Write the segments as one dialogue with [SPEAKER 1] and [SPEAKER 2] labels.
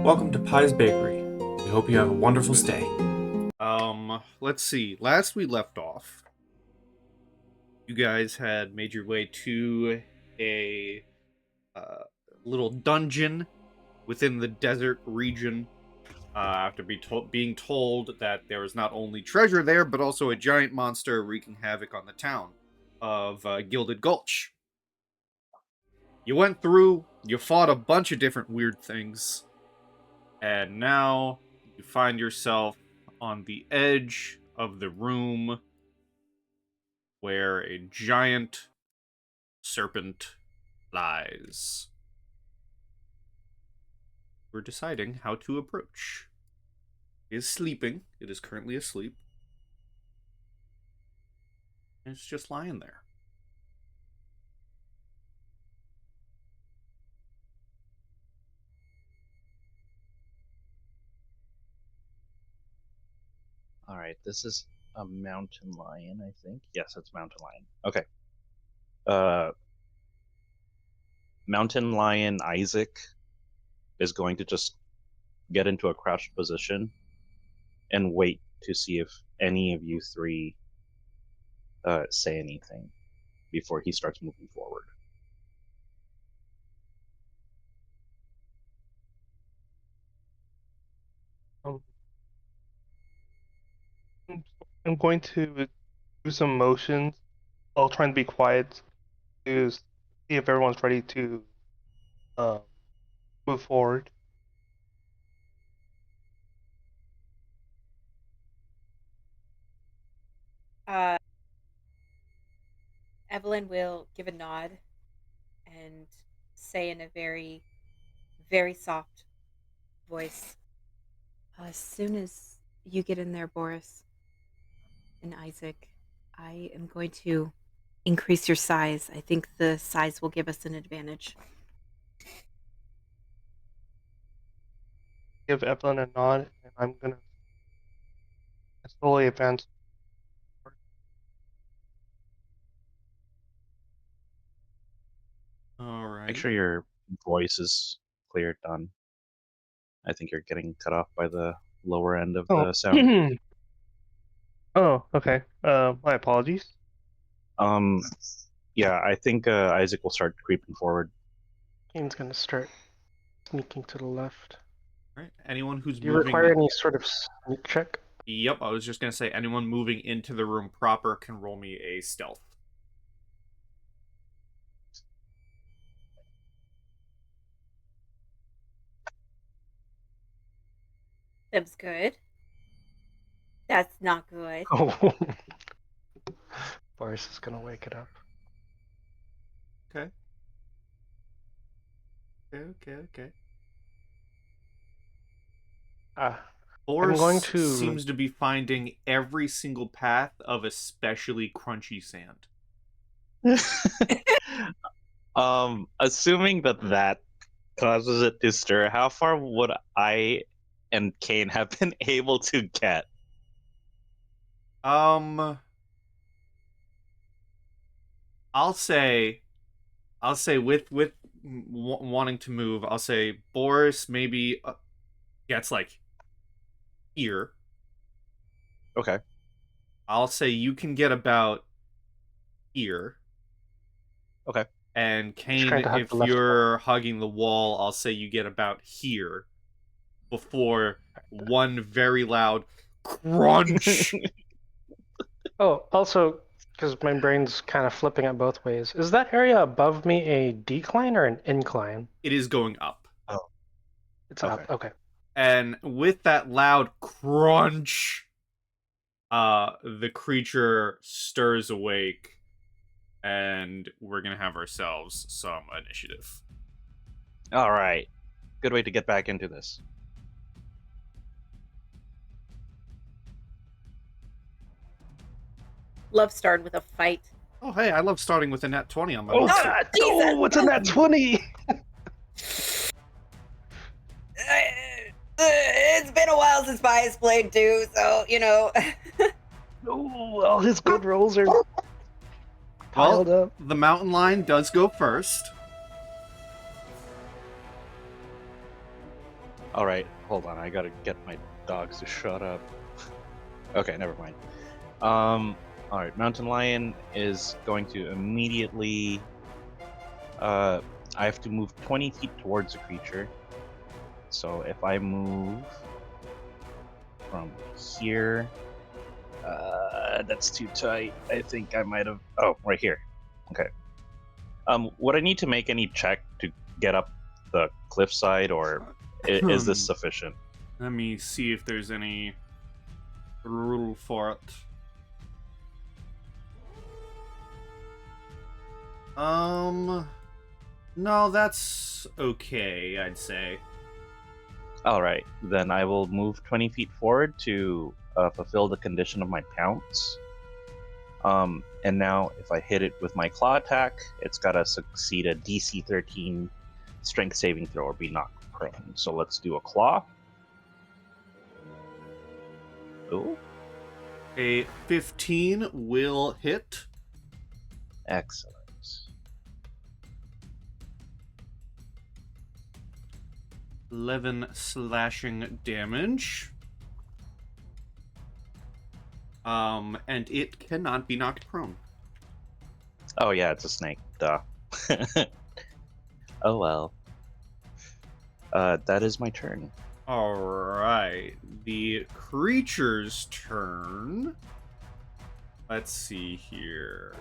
[SPEAKER 1] Welcome to Pie's Bakery. We hope you have a wonderful stay.
[SPEAKER 2] Let's see. Last we left off, you guys had made your way to a little dungeon within the desert region after being told that there was not only treasure there, but also a giant monster wreaking havoc on the town of Gilded Gulch. You went through, you fought a bunch of different weird things, and now you find yourself on the edge of the room where a giant serpent lies. We're deciding how to approach. It is sleeping. It is currently asleep. And it's just lying there.
[SPEAKER 3] All right, this is a mountain lion, I think. Yes, it's mountain lion. Okay. Mountain lion Isaac is going to just get into a crouched position and wait to see if any of you three say anything before he starts moving forward.
[SPEAKER 4] I'm going to do some motions. I'll try and be quiet to see if everyone's ready to move forward.
[SPEAKER 5] Evelyn will give a nod and say in a very, very soft voice, as soon as you get in there, Boris and Isaac, I am going to increase your size. I think the size will give us an advantage.
[SPEAKER 4] Give Evelyn a nod, and I'm going to slowly advance.
[SPEAKER 2] Alright.
[SPEAKER 3] Make sure your voice is clear, Don. I think you're getting cut off by the lower end of the sound.
[SPEAKER 4] Oh, okay. My apologies.
[SPEAKER 3] Yeah, I think Isaac will start creeping forward.
[SPEAKER 6] Caine's gonna start sneaking to the left.
[SPEAKER 2] Alright, anyone who's
[SPEAKER 6] Do you
[SPEAKER 2] moving...
[SPEAKER 6] require any sort of sneak check?
[SPEAKER 2] Yep, I was just gonna say, anyone moving into the room proper can roll me a stealth.
[SPEAKER 5] That's good. That's not good.
[SPEAKER 6] Oh. Boris is gonna wake it up.
[SPEAKER 2] Okay. Okay. Boris
[SPEAKER 6] going to-
[SPEAKER 2] seems to be finding every single path of especially crunchy sand.
[SPEAKER 3] Assuming that causes it to stir, how far would I and Caine have been able to get?
[SPEAKER 2] I'll say with wanting to move, I'll say Boris maybe gets like here.
[SPEAKER 3] Okay.
[SPEAKER 2] I'll say you can get about here.
[SPEAKER 3] Okay.
[SPEAKER 2] And Caine,
[SPEAKER 6] trying to hug
[SPEAKER 2] if
[SPEAKER 6] the left
[SPEAKER 2] you're hugging the wall, I'll say you get about here before one very loud crunch.
[SPEAKER 6] Oh, also, because my brain's kind of flipping it both ways, is that area above me a decline or an incline?
[SPEAKER 2] It is going up.
[SPEAKER 6] It's up, okay.
[SPEAKER 2] And with that loud crunch, the creature stirs awake, and we're gonna have ourselves some initiative.
[SPEAKER 3] All right. Good way to get back into this.
[SPEAKER 5] Love started with a fight.
[SPEAKER 2] Oh, hey, I love starting with a nat 20 on my
[SPEAKER 6] Oh,
[SPEAKER 2] monster.
[SPEAKER 6] God! Oh, what's in that 20?
[SPEAKER 5] It's been a while since Pies played too, so, you know.
[SPEAKER 6] Oh, all his good rolls are piled up.
[SPEAKER 2] The mountain lion does go first.
[SPEAKER 3] All right, hold on. I gotta get my dogs to shut up. Okay, never mind. All right. Mountain Lion is going to immediately. I have to move 20 feet towards the creature. So if I move from here, that's too tight. I think I might have. Oh, right here. Okay. Would I need to make any check to get up the cliffside, or is this sufficient?
[SPEAKER 2] Let me see if there's any rule for it. No, that's okay, I'd say.
[SPEAKER 3] All right, then I will move 20 feet forward to fulfill the condition of my pounce. And now, if I hit it with my claw attack, it's got to succeed a DC 13 strength saving throw or be knocked prone. So let's do a claw. Ooh,
[SPEAKER 2] A 15 will hit.
[SPEAKER 3] excellent.
[SPEAKER 2] 11 slashing damage. And it cannot be knocked prone.
[SPEAKER 3] Oh yeah, it's a snake. Duh. Oh well. That is my turn.
[SPEAKER 2] Alright. The creature's turn. Let's see here.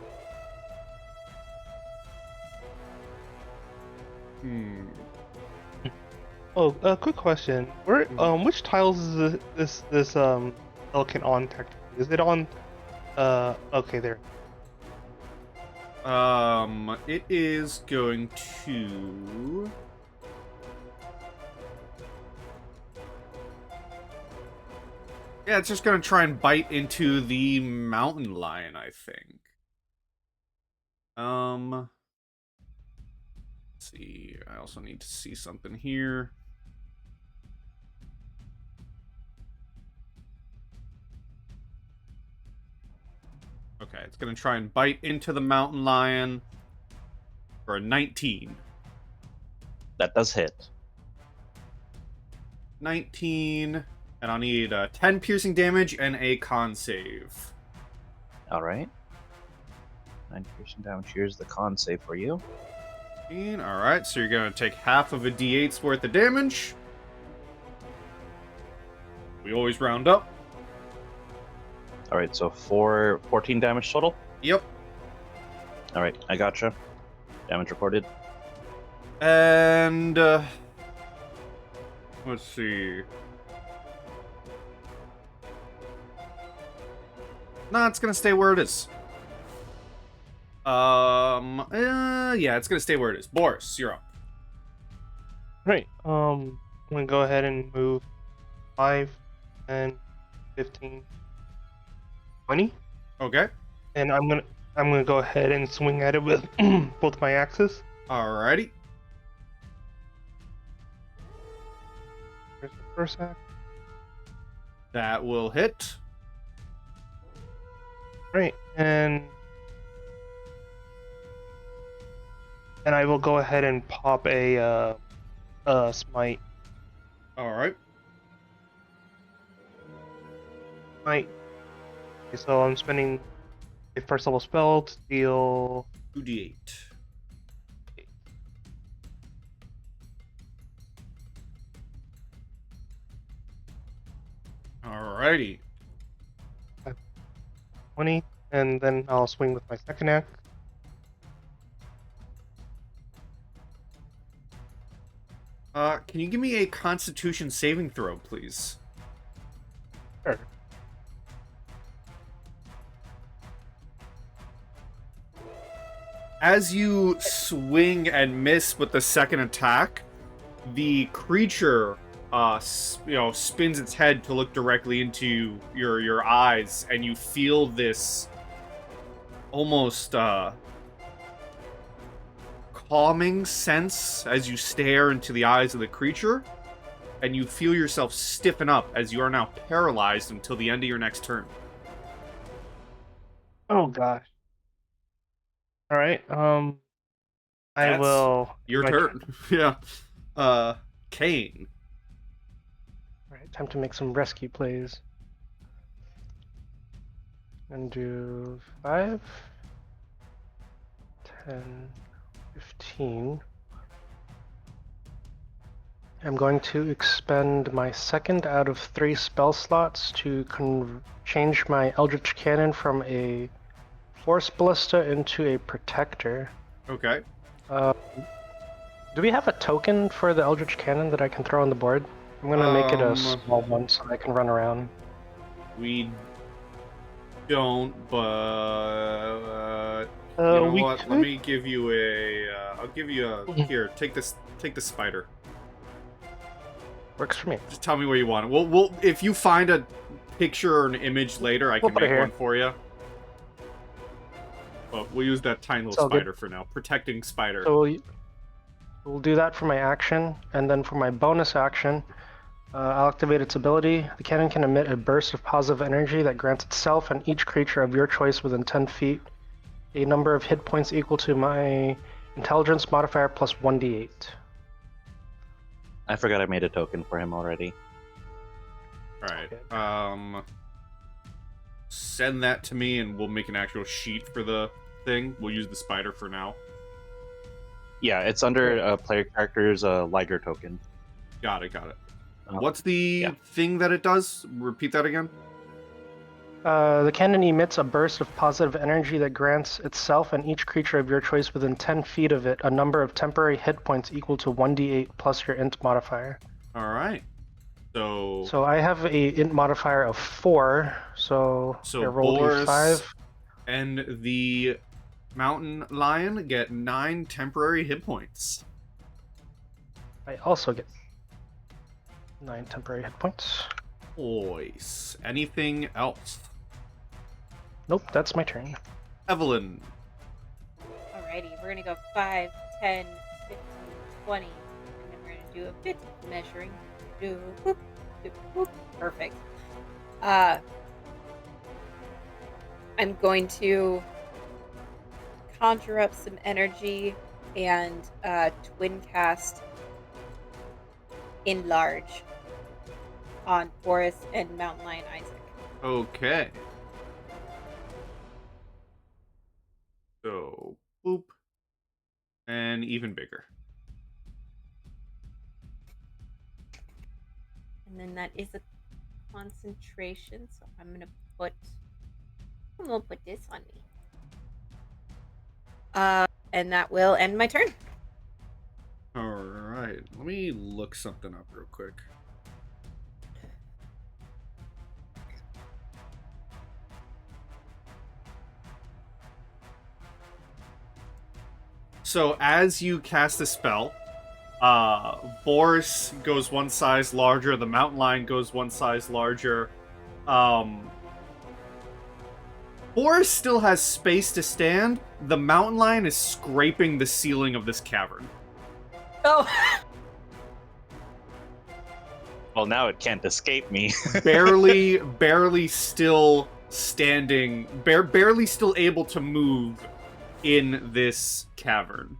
[SPEAKER 4] Oh, quick question. Where, which tiles is this Elkin on technically? Is it on? Okay, there.
[SPEAKER 2] It is going to. Yeah, it's just gonna try and bite into the mountain lion, I think. Let's see. I also need to see something here. Okay, it's gonna try and bite into the mountain lion for a 19.
[SPEAKER 3] That does hit.
[SPEAKER 2] 19, and I'll need 10 piercing damage and a con save.
[SPEAKER 3] All right. 9 piercing damage. Here's the con save for you.
[SPEAKER 2] Alright, so you're gonna take half of a d8's worth of damage. We always round up.
[SPEAKER 3] All right, so 14 damage total.
[SPEAKER 2] Yep.
[SPEAKER 3] All right, I gotcha. Damage recorded.
[SPEAKER 2] And let's see. Nah, it's gonna stay where it is. Yeah, it's gonna stay where it is. Boris, you're up.
[SPEAKER 4] Right. I'm gonna go ahead and move 5, 10, 15, 20,
[SPEAKER 2] Okay.
[SPEAKER 4] and I'm gonna go ahead and swing at it with both my axes.
[SPEAKER 2] Alrighty.
[SPEAKER 4] Here's the first axe.
[SPEAKER 2] That will hit.
[SPEAKER 4] Right, and I will go ahead and pop a smite.
[SPEAKER 2] Alright.
[SPEAKER 4] Smite. Okay, so I'm spending a first level spell to deal
[SPEAKER 2] 2d8. Alrighty.
[SPEAKER 4] 20, and then I'll swing with my second axe.
[SPEAKER 2] Can you give me a Constitution saving throw, please?
[SPEAKER 4] Sure.
[SPEAKER 2] As you swing and miss with the second attack, the creature, spins its head to look directly into your eyes, and you feel this almost calming sense as you stare into the eyes of the creature, and you feel yourself stiffen up as you are now paralyzed until the end of your next turn.
[SPEAKER 4] Oh gosh. All right. I
[SPEAKER 2] That's
[SPEAKER 4] will.
[SPEAKER 2] Your
[SPEAKER 4] my
[SPEAKER 2] turn. Yeah. Caine.
[SPEAKER 6] Alright, time to make some rescue plays. And do 5, 10, 15. I'm going to expend my second out of 3 spell slots to change my Eldritch Cannon from a Force Ballista into a Protector.
[SPEAKER 2] Okay.
[SPEAKER 6] Do we have a token for the Eldritch Cannon that I can throw on the board? I'm gonna make it a small one so I can run around.
[SPEAKER 2] We don't, but you know what?
[SPEAKER 4] could.
[SPEAKER 2] Let me give you a. I'll give you a. Here, take this. Take the spider.
[SPEAKER 6] Works for me.
[SPEAKER 2] Just tell me where you want it. We'll if you find a picture or an image later, I can
[SPEAKER 6] put it
[SPEAKER 2] make
[SPEAKER 6] here.
[SPEAKER 2] one for you. But we'll use that tiny
[SPEAKER 6] It's
[SPEAKER 2] little
[SPEAKER 6] all good.
[SPEAKER 2] spider for now. Protecting spider.
[SPEAKER 6] So we'll do that for my action, and then for my bonus action, I'll activate its ability. The cannon can emit a burst of positive energy that grants itself and each creature of your choice within 10 feet a number of hit points equal to my intelligence modifier plus 1d8.
[SPEAKER 3] I forgot I made a token for him already.
[SPEAKER 2] All right. Send that to me, and we'll make an actual sheet for the thing. We'll use the spider for now.
[SPEAKER 3] Yeah, it's under player character's Liger token.
[SPEAKER 2] Got it.
[SPEAKER 3] Uh,
[SPEAKER 2] What's the
[SPEAKER 3] yeah.
[SPEAKER 2] thing that it does? Repeat that again.
[SPEAKER 6] The cannon emits a burst of positive energy that grants itself and each creature of your choice within 10 feet of it a number of temporary hit points equal to 1d8 plus your int modifier.
[SPEAKER 2] All right.
[SPEAKER 6] So I have a int modifier of 4, so I rolled a
[SPEAKER 2] Boris
[SPEAKER 6] 5.
[SPEAKER 2] and the mountain lion get 9 temporary hit points.
[SPEAKER 6] I also get 9 temporary hit points.
[SPEAKER 2] Boys. Anything else?
[SPEAKER 6] Nope, that's my turn.
[SPEAKER 2] Evelyn.
[SPEAKER 5] Alrighty, we're gonna go 5, 10, 15, 20, and then we're gonna do a bit of measuring. Do whoop, do whoop. Perfect. I'm going to conjure up some energy and twin cast enlarge on Boris and Mountain Lion Isaac.
[SPEAKER 2] Okay. So, boop. And even bigger.
[SPEAKER 5] And then that is a concentration, so I'm gonna put this on me. And that will end my turn.
[SPEAKER 2] Alright. Let me look something up real quick. So as you cast a spell, Boris goes one size larger, the mountain lion goes one size larger. Boris still has space to stand. The mountain lion is scraping the ceiling of this cavern.
[SPEAKER 5] Oh,
[SPEAKER 3] Well, now it can't escape me.
[SPEAKER 2] barely still standing, barely still able to move in this cavern.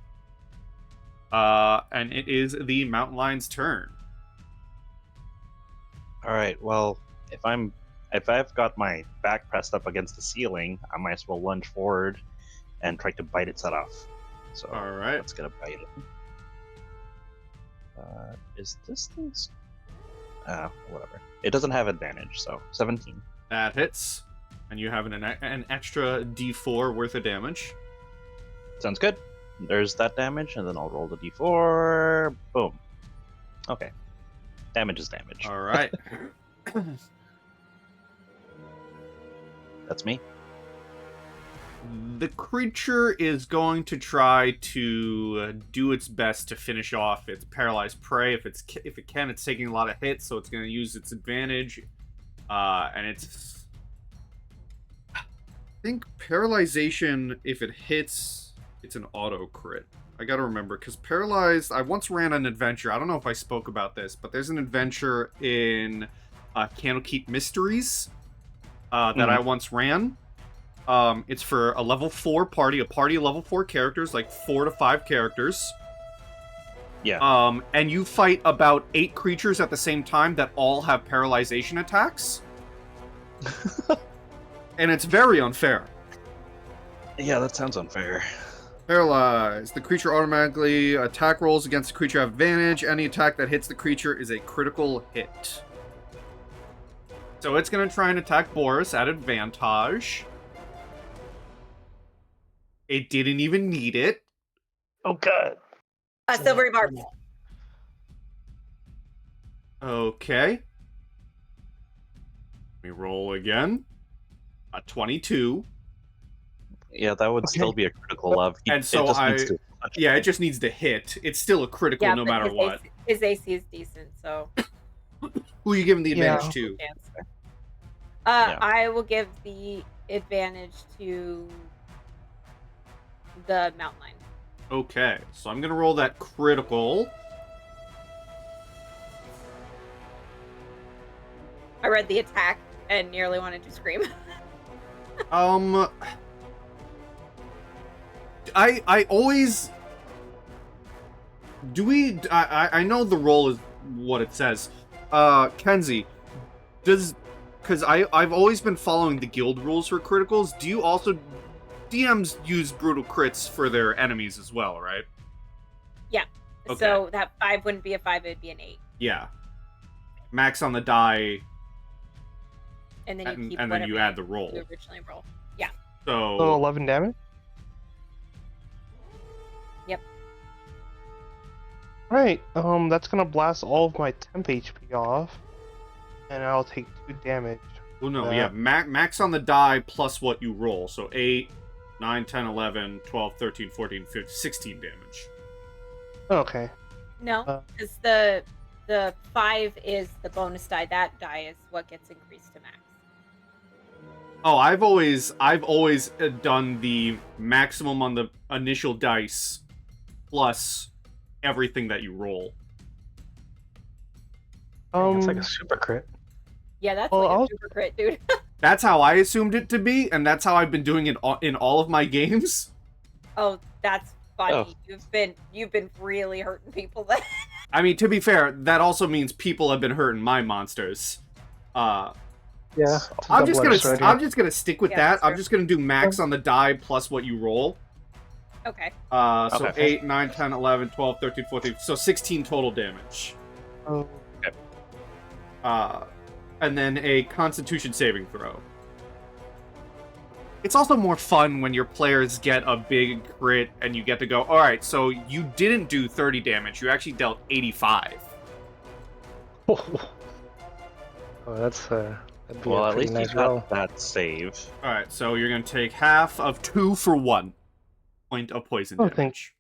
[SPEAKER 2] And it is the mountain lion's turn.
[SPEAKER 3] All right. Well, if I've got my back pressed up against the ceiling, I might as well lunge forward and try to bite its head off. So
[SPEAKER 2] All right.
[SPEAKER 3] let's get a bite. Is this thing's? Whatever. It doesn't have advantage, so 17.
[SPEAKER 2] That hits, and you have an extra D4 worth of damage.
[SPEAKER 3] Sounds good. There's that damage, and then I'll roll the d4. Boom. Okay. Damage is damage.
[SPEAKER 2] All right.
[SPEAKER 3] That's me.
[SPEAKER 2] The creature is going to try to do its best to finish off its paralyzed prey. If it can, it's taking a lot of hits, so it's going to use its advantage. And it's, I think paralyzation, if it hits, it's an auto crit. I gotta remember, because paralyzed, I once ran an adventure. I don't know if I spoke about this, but there's an adventure in Candlekeep Mysteries that I once ran. It's for a level 4 party, a party of level 4 characters, like 4 to 5 characters.
[SPEAKER 3] Yeah.
[SPEAKER 2] And you fight about 8 creatures at the same time that all have paralyzation attacks. And it's very unfair.
[SPEAKER 3] Yeah, that sounds unfair.
[SPEAKER 2] Paralyzed. The creature automatically attack rolls against the creature have advantage. Any attack that hits the creature is a critical hit. So it's going to try and attack Boris at advantage. It didn't even need it.
[SPEAKER 6] Oh god.
[SPEAKER 5] Silvery barb.
[SPEAKER 2] Okay. Let me roll again. A 22.
[SPEAKER 3] Yeah, that would still be a critical love.
[SPEAKER 2] And so it just needs to hit. It's still a critical no matter what.
[SPEAKER 5] His AC is decent, so.
[SPEAKER 2] Who are you giving the advantage to?
[SPEAKER 5] I will give the advantage to the mountain lion.
[SPEAKER 2] Okay, so I'm gonna roll that critical.
[SPEAKER 5] I read the attack and nearly wanted to scream.
[SPEAKER 2] I always do we. I know the roll is what it says. Kenzie, because I've always been following the guild rules for criticals. Do you also DMs use brutal crits for their enemies as well, right?
[SPEAKER 5] Yeah.
[SPEAKER 2] Okay.
[SPEAKER 5] So that 5 wouldn't be a 5; it'd be an 8.
[SPEAKER 2] Yeah. Max on the die.
[SPEAKER 5] And then you keep
[SPEAKER 2] and then you add the roll.
[SPEAKER 5] you originally roll. Yeah.
[SPEAKER 2] So
[SPEAKER 4] 11 damage?
[SPEAKER 5] Yep.
[SPEAKER 4] Alright, that's gonna blast all of my temp HP off. And I'll take 2 damage.
[SPEAKER 2] Oh no, yeah. Max on the die plus what you roll. So 8, 9, 10, 11, 12, 13, 14, 15, 16 damage.
[SPEAKER 4] Okay.
[SPEAKER 5] No, because the 5 is the bonus die. That die is what gets increased to max.
[SPEAKER 2] Oh, I've always done the maximum on the initial dice plus everything that you roll.
[SPEAKER 6] It's like a super crit.
[SPEAKER 5] Yeah, that's
[SPEAKER 4] Well,
[SPEAKER 5] like a super crit, dude.
[SPEAKER 2] That's how I assumed it to be, and that's how I've been doing it in all of my games.
[SPEAKER 5] Oh, that's funny.
[SPEAKER 3] Oh.
[SPEAKER 5] You've been really hurting people then.
[SPEAKER 2] I mean, to be fair, that also means people have been hurting my monsters.
[SPEAKER 6] Yeah.
[SPEAKER 2] I'm just gonna stick with
[SPEAKER 5] Yeah,
[SPEAKER 2] that.
[SPEAKER 5] that's
[SPEAKER 2] I'm
[SPEAKER 5] fair.
[SPEAKER 2] just gonna do max on the die plus what you roll.
[SPEAKER 5] Okay.
[SPEAKER 2] So
[SPEAKER 3] Okay.
[SPEAKER 2] 8, 9, 10, 11, 12, 13, 14, so 16 total damage.
[SPEAKER 4] Oh,
[SPEAKER 2] And then a Constitution saving throw. It's also more fun when your players get a big crit and you get to go, alright, so you didn't do 30 damage, you actually dealt 85.
[SPEAKER 6] Oh, that'd be
[SPEAKER 3] Well,
[SPEAKER 6] a
[SPEAKER 3] at
[SPEAKER 6] pretty
[SPEAKER 3] least
[SPEAKER 6] nice
[SPEAKER 3] you
[SPEAKER 6] roll.
[SPEAKER 3] got that save.
[SPEAKER 2] Alright, so you're going to take half of 2 for 1 point of poison
[SPEAKER 4] Oh,
[SPEAKER 2] damage.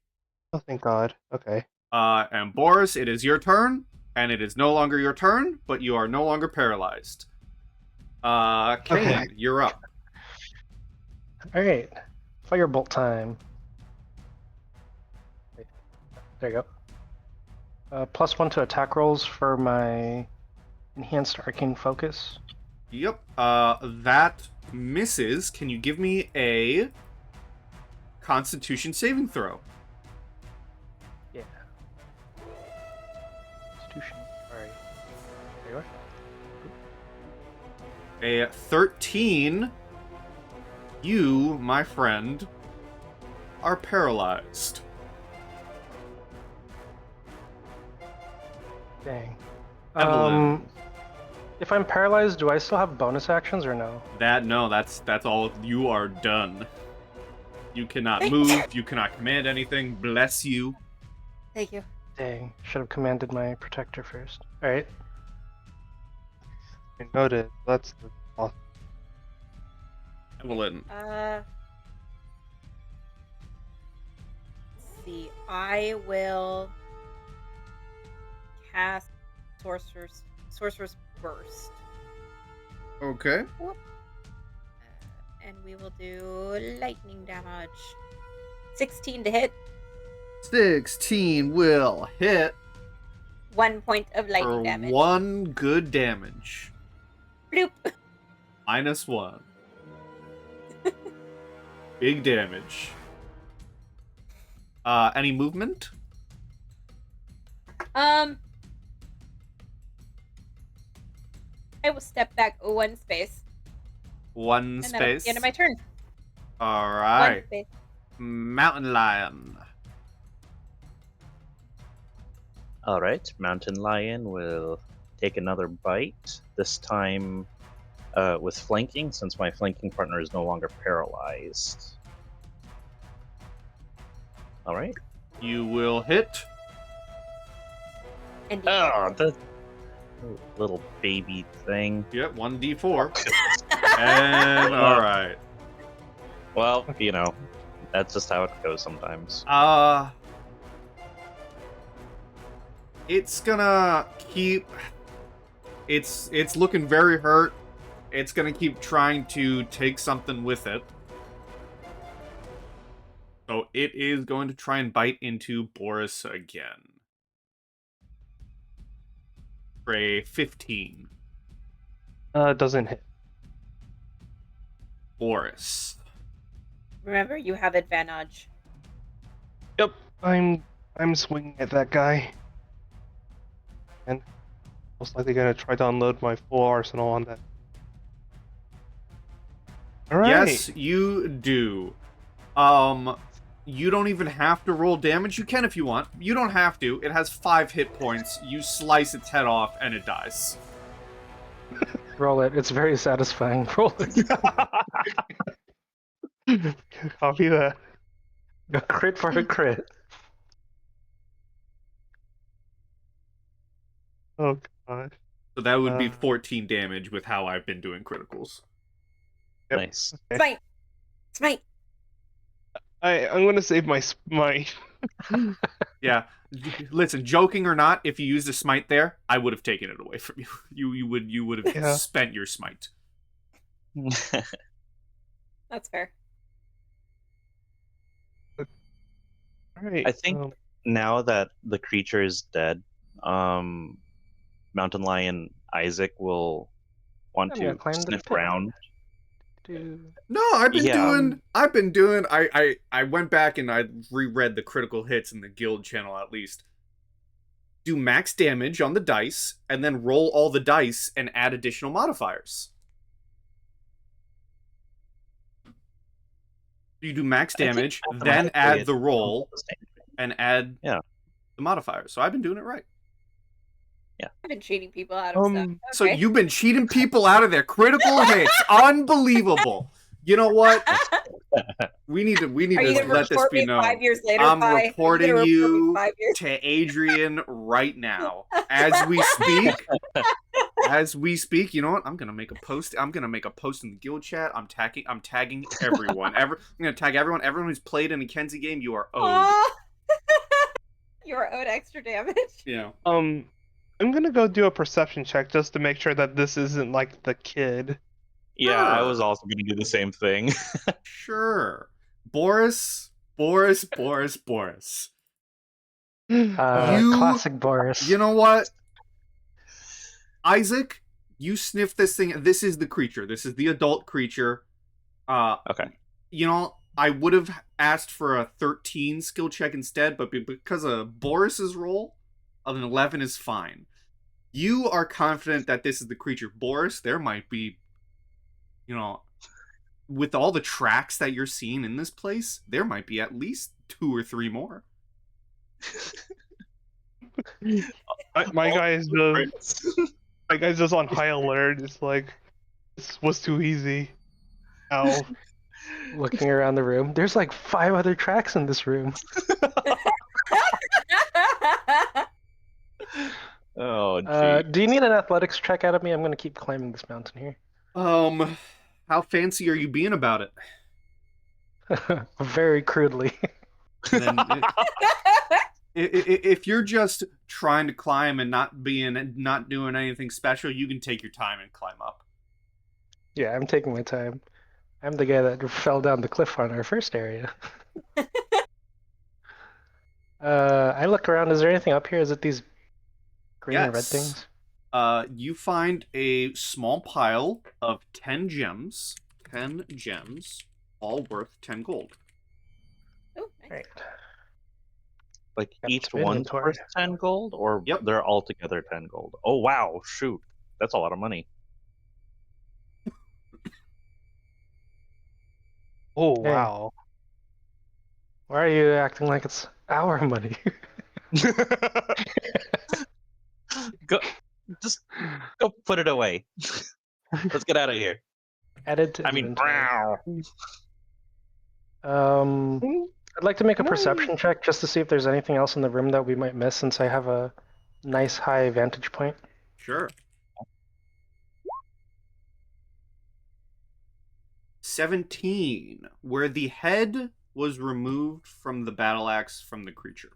[SPEAKER 4] oh, thank God. Okay.
[SPEAKER 2] And Boris, it is your turn, and it is no longer your turn, but you are no longer paralyzed. Caine,
[SPEAKER 4] Okay.
[SPEAKER 2] you're up.
[SPEAKER 6] Alright. Firebolt time. There you go. +1 to attack rolls for my enhanced arcane focus.
[SPEAKER 2] Yep, that misses. Can you give me a Constitution saving throw?
[SPEAKER 6] Yeah. Constitution. Alright. There you are.
[SPEAKER 2] A 13. You, my friend, are paralyzed.
[SPEAKER 6] Dang.
[SPEAKER 2] Evelyn.
[SPEAKER 6] If I'm paralyzed, do I still have bonus actions or no?
[SPEAKER 2] That's all. You are done. You cannot move. You cannot command anything. Bless you.
[SPEAKER 5] Thank you.
[SPEAKER 6] Dang. Should have commanded my protector first. Alright.
[SPEAKER 4] I noted. That's the awesome.
[SPEAKER 2] Evelyn.
[SPEAKER 5] Let's see. I will cast Sorcerer's Burst.
[SPEAKER 2] Okay.
[SPEAKER 5] And we will do lightning damage. 16 to hit.
[SPEAKER 2] 16 will hit
[SPEAKER 5] 1 point of lightning
[SPEAKER 2] for
[SPEAKER 5] damage.
[SPEAKER 2] 1 good damage.
[SPEAKER 5] Bloop.
[SPEAKER 2] -1. Big damage. Any movement?
[SPEAKER 5] I will step back one space.
[SPEAKER 2] One
[SPEAKER 5] And that'll be
[SPEAKER 2] space.
[SPEAKER 5] the end of my turn.
[SPEAKER 2] All
[SPEAKER 5] One
[SPEAKER 2] right.
[SPEAKER 5] space.
[SPEAKER 2] Mountain lion.
[SPEAKER 3] All right, Mountain Lion will take another bite. This time with flanking, since my flanking partner is no longer paralyzed. All right.
[SPEAKER 2] You will hit.
[SPEAKER 5] And
[SPEAKER 3] Oh, the little baby thing.
[SPEAKER 2] Yep, 1d4. And all right.
[SPEAKER 3] Well, you know, that's just how it goes sometimes.
[SPEAKER 2] It's gonna keep. It's looking very hurt. It's gonna keep trying to take something with it. So it is going to try and bite into Boris again. For a 15.
[SPEAKER 4] Doesn't hit.
[SPEAKER 2] Boris.
[SPEAKER 5] remember, you have advantage.
[SPEAKER 4] Yep, I'm swinging at that guy. And most likely gonna try to unload my full arsenal on that. Alright.
[SPEAKER 2] Yes, you do. You don't even have to roll damage. You can if you want. You don't have to. It has 5 hit points. You slice its head off, and it dies.
[SPEAKER 6] Roll it. It's very satisfying. Roll it.
[SPEAKER 4] Copy that.
[SPEAKER 6] A crit for a crit.
[SPEAKER 4] Oh gosh.
[SPEAKER 2] So that would be
[SPEAKER 4] Uh.
[SPEAKER 2] 14 damage with how I've been doing criticals.
[SPEAKER 4] Yep.
[SPEAKER 3] Nice.
[SPEAKER 5] Smite! Smite!
[SPEAKER 4] I'm gonna save my
[SPEAKER 2] Yeah. Listen, joking or not, if you used a smite there, I would have taken it away from you. You would have
[SPEAKER 4] Yeah.
[SPEAKER 2] spent your smite.
[SPEAKER 5] That's fair.
[SPEAKER 4] Alright.
[SPEAKER 3] I think now that the creature is dead, Mountain Lion Isaac will want
[SPEAKER 6] I'm gonna
[SPEAKER 3] to
[SPEAKER 6] climb the
[SPEAKER 3] sniff
[SPEAKER 6] pit.
[SPEAKER 3] around.
[SPEAKER 2] No, I've been
[SPEAKER 3] Yeah.
[SPEAKER 2] doing I went back and I reread the critical hits in the guild channel at least. Do max damage on the dice and then roll all the dice and add additional modifiers. You do max
[SPEAKER 3] I think
[SPEAKER 2] damage, then
[SPEAKER 3] mathematically
[SPEAKER 2] add
[SPEAKER 3] it
[SPEAKER 2] the
[SPEAKER 3] sounds
[SPEAKER 2] roll
[SPEAKER 3] the same.
[SPEAKER 2] and add
[SPEAKER 3] Yeah.
[SPEAKER 2] the modifiers. So I've been doing it right.
[SPEAKER 5] I've been cheating people out of stuff. Okay.
[SPEAKER 2] So you've been cheating people out of their critical hits. Unbelievable. You know what? We need to
[SPEAKER 5] Are you
[SPEAKER 2] let
[SPEAKER 5] gonna
[SPEAKER 2] this
[SPEAKER 5] report
[SPEAKER 2] be
[SPEAKER 5] me
[SPEAKER 2] known.
[SPEAKER 5] 5 years later?
[SPEAKER 2] I'm
[SPEAKER 5] Pi? Are you
[SPEAKER 2] reporting
[SPEAKER 5] gonna report me
[SPEAKER 2] you
[SPEAKER 5] 5 years?
[SPEAKER 2] to Adrian right now. As we speak, you know what? I'm gonna make a post. I'm gonna make a post in the guild chat. I'm tagging everyone. I'm gonna tag everyone. Everyone who's played in a McKenzie game, you are owed.
[SPEAKER 5] Aw. You are owed extra damage.
[SPEAKER 2] Yeah.
[SPEAKER 4] I'm gonna go do a perception check just to make sure that this isn't like the kid.
[SPEAKER 3] Yeah, I
[SPEAKER 2] Sure.
[SPEAKER 3] was also going to do the same thing.
[SPEAKER 2] Sure. Boris. You
[SPEAKER 6] Classic Boris.
[SPEAKER 2] You know what? Isaac, you sniff this thing. This is the creature. This is the adult creature.
[SPEAKER 3] Okay.
[SPEAKER 2] You know, I would have asked for a 13 skill check instead, but because of Boris's roll, an 11 is fine. You are confident that this is the creature. Boris, there might be, you know, with all the tracks that you're seeing in this place, there might be at least 2 or 3 more.
[SPEAKER 4] My guy's just on high alert. It's like this was too easy. Ow.
[SPEAKER 6] Looking around the room. There's like 5 other tracks in this room.
[SPEAKER 3] Oh, gee.
[SPEAKER 6] Do you need an athletics check out of me? I'm going to keep climbing this mountain here.
[SPEAKER 2] How fancy are you being about it?
[SPEAKER 6] Very crudely.
[SPEAKER 2] Then if you're just trying to climb and not doing anything special, you can take your time and climb up.
[SPEAKER 6] Yeah, I'm taking my time. I'm the guy that fell down the cliff on our first area. I look around. Is there anything up here? Is it these green and red
[SPEAKER 2] Yes.
[SPEAKER 6] things?
[SPEAKER 2] You find a small pile of 10 gems. 10 gems, all worth 10 gold.
[SPEAKER 5] Oh, nice.
[SPEAKER 6] Right.
[SPEAKER 3] Like
[SPEAKER 6] Got
[SPEAKER 3] each
[SPEAKER 6] some
[SPEAKER 3] one's
[SPEAKER 6] inventory.
[SPEAKER 3] worth 10 gold, or
[SPEAKER 2] Yep.
[SPEAKER 3] they're all together 10 gold? Oh wow, shoot. That's a lot of money.
[SPEAKER 4] Oh
[SPEAKER 6] Hey.
[SPEAKER 4] wow.
[SPEAKER 6] Why are you acting like it's our money?
[SPEAKER 3] Go just go put it away. Let's get out of here.
[SPEAKER 6] Added to
[SPEAKER 3] I mean,
[SPEAKER 6] inventory. I'd like to make a perception check just to see if there's anything else in the room that we might miss, since I have a nice high vantage point.
[SPEAKER 2] Sure. 17, where the head was removed from the battle axe from the creature.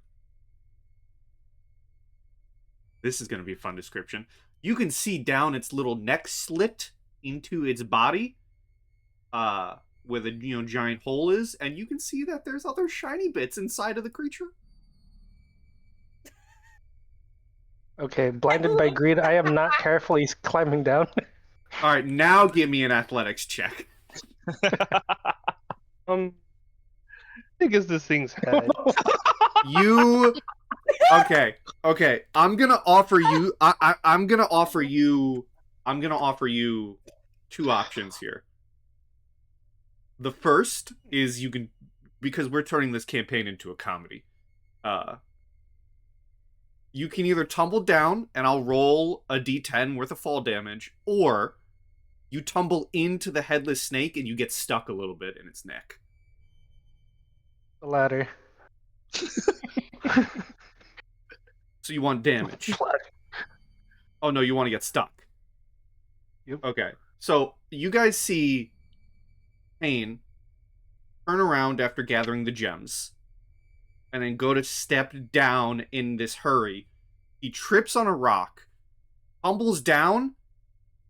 [SPEAKER 2] This is going to be a fun description. You can see down its little neck slit into its body, where the giant hole is, and you can see that there's other shiny bits inside of the creature.
[SPEAKER 6] Okay, blinded by greed, I am not carefully climbing down.
[SPEAKER 2] All right, now give me an athletics check.
[SPEAKER 4] How big is this thing's head?
[SPEAKER 2] You okay? I'm gonna offer you. I'm gonna offer you two options here. The first is you can, because we're turning this campaign into a comedy. You can either tumble down and I'll roll a d10 worth of fall damage, or you tumble into the headless snake and you get stuck a little bit in its neck.
[SPEAKER 6] The latter.
[SPEAKER 2] So you want damage. Oh no, you want to get stuck.
[SPEAKER 4] Yep.
[SPEAKER 2] Okay. So you guys see Caine turn around after gathering the gems and then go to step down in this hurry. He trips on a rock, tumbles down,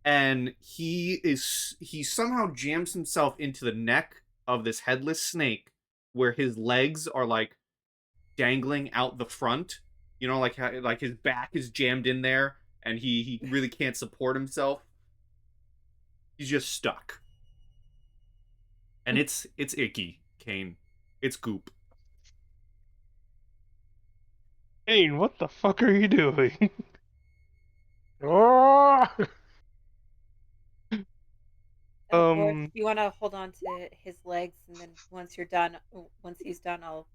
[SPEAKER 2] and he somehow jams himself into the neck of this headless snake, where his legs are like dangling out the front. You know, like his back is jammed in there, and he really can't support himself. He's just stuck, and it's icky, Caine. It's goop.
[SPEAKER 4] Caine, what the fuck are you doing?
[SPEAKER 6] Oh!
[SPEAKER 5] Boris, you want to hold on to his legs, and then once he's done, I'll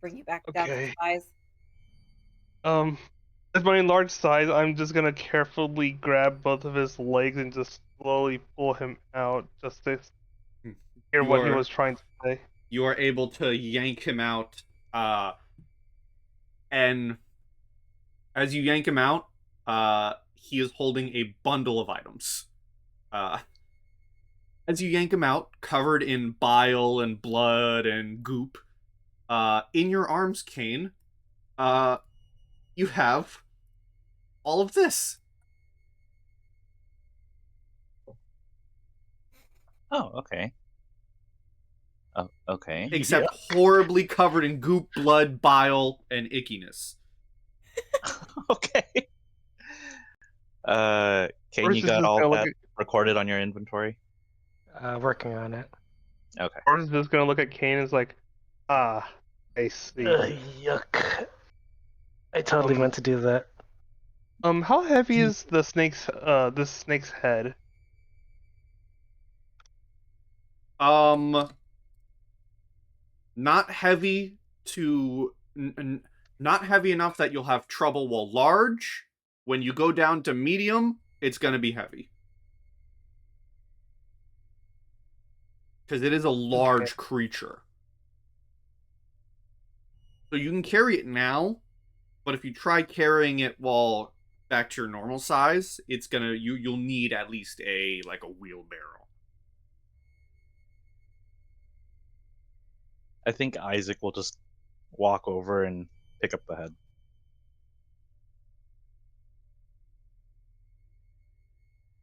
[SPEAKER 5] bring you back down to
[SPEAKER 4] Okay.
[SPEAKER 5] size.
[SPEAKER 4] As my enlarged size, I'm just gonna carefully grab both of his legs and just slowly pull him out, just to hear what he was trying to say.
[SPEAKER 2] You are able to yank him out, and as you yank him out, he is holding a bundle of items. As you yank him out, covered in bile and blood and goop, in your arms, Caine, you have all of this.
[SPEAKER 3] Oh, okay. Oh, okay.
[SPEAKER 2] Except horribly covered in goop, blood, bile, and ickiness.
[SPEAKER 3] Okay. Caine,
[SPEAKER 4] Boris
[SPEAKER 3] you
[SPEAKER 4] is
[SPEAKER 3] got
[SPEAKER 4] just
[SPEAKER 3] all
[SPEAKER 4] gonna
[SPEAKER 3] that recorded on your inventory?
[SPEAKER 6] Working on it.
[SPEAKER 3] Okay.
[SPEAKER 4] Boris is just gonna look at Caine and is like, I see.
[SPEAKER 6] Yuck. I totally meant to do that.
[SPEAKER 4] How heavy is this snake's head?
[SPEAKER 2] Not heavy not heavy enough that you'll have trouble while large. When you go down to medium, it's gonna be heavy. Because it is a large creature. So you can carry it now, but if you try carrying it while back to your normal size, it's gonna you'll need at least a wheelbarrow.
[SPEAKER 3] I think Isaac will just walk over and pick up the head.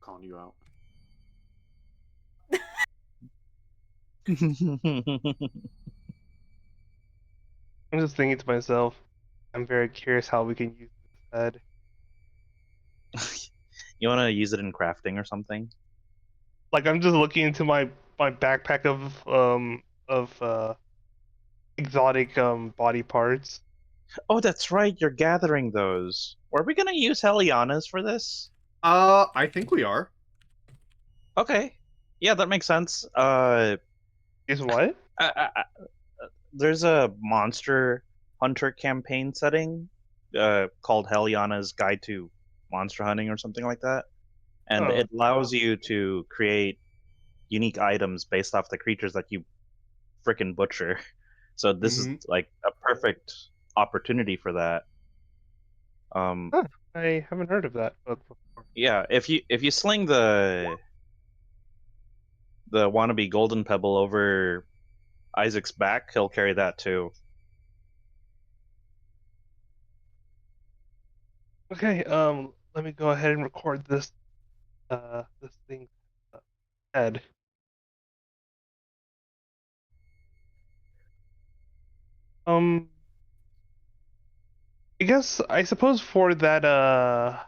[SPEAKER 2] Calling you out.
[SPEAKER 4] I'm just thinking to myself, I'm very curious how we can use this head.
[SPEAKER 3] You want to use it in crafting or something?
[SPEAKER 4] Like, I'm just looking into my backpack of exotic body parts,
[SPEAKER 3] Oh, that's right. You're gathering those. Were we gonna use Helianas for this?
[SPEAKER 2] I think we are.
[SPEAKER 3] Okay. Yeah, that makes sense.
[SPEAKER 4] Is what?
[SPEAKER 3] There's a monster hunter campaign setting called Heliana's Guide to Monster Hunting or something like that. And
[SPEAKER 4] Oh.
[SPEAKER 3] it allows you to create unique items based off the creatures that you frickin' butcher. So this is like a perfect opportunity for that.
[SPEAKER 4] Huh. I haven't heard of that book before.
[SPEAKER 3] Yeah, if you sling the wannabe golden pebble over Isaac's back, he'll carry that too.
[SPEAKER 4] Okay, let me go ahead and record this this thing head. Um, I suppose for that
[SPEAKER 2] About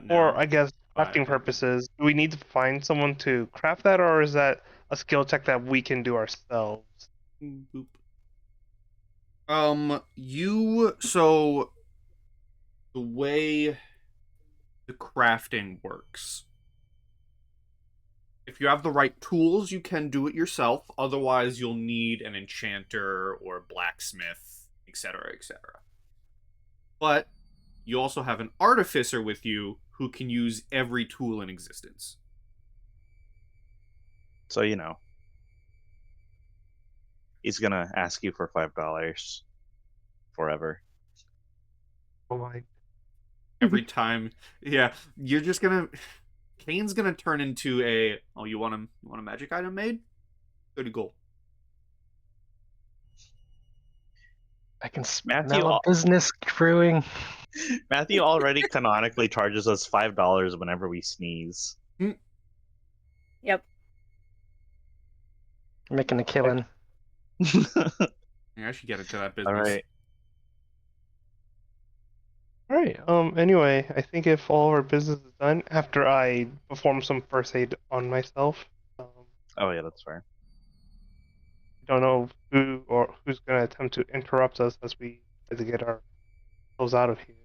[SPEAKER 4] or
[SPEAKER 2] now.
[SPEAKER 4] I guess
[SPEAKER 2] Five.
[SPEAKER 4] crafting purposes, do we need to find someone to craft that, or is that a skill check that we can do ourselves?
[SPEAKER 2] Boop. So the way the crafting works. If you have the right tools, you can do it yourself. Otherwise, you'll need an enchanter or a blacksmith, etc., etc. But you also have an artificer with you who can use every tool in existence.
[SPEAKER 3] So he's gonna ask you for $5 forever.
[SPEAKER 4] Oh my.
[SPEAKER 2] Every time, yeah, you're just gonna. Caine's gonna turn into a. Oh, you want a magic item made? 30 gold.
[SPEAKER 6] I can
[SPEAKER 3] Matthew,
[SPEAKER 6] smell a business brewing.
[SPEAKER 3] Matthew already canonically charges us $5 whenever we sneeze.
[SPEAKER 5] Yep.
[SPEAKER 6] Making a killing.
[SPEAKER 2] Yeah, I should get into that business.
[SPEAKER 3] All right.
[SPEAKER 4] All right. Anyway, I think if all of our business is done, after I perform some first aid on myself,
[SPEAKER 3] Oh yeah, that's fair.
[SPEAKER 4] I don't know who's gonna attempt to interrupt us as we try to get ourselves out of here.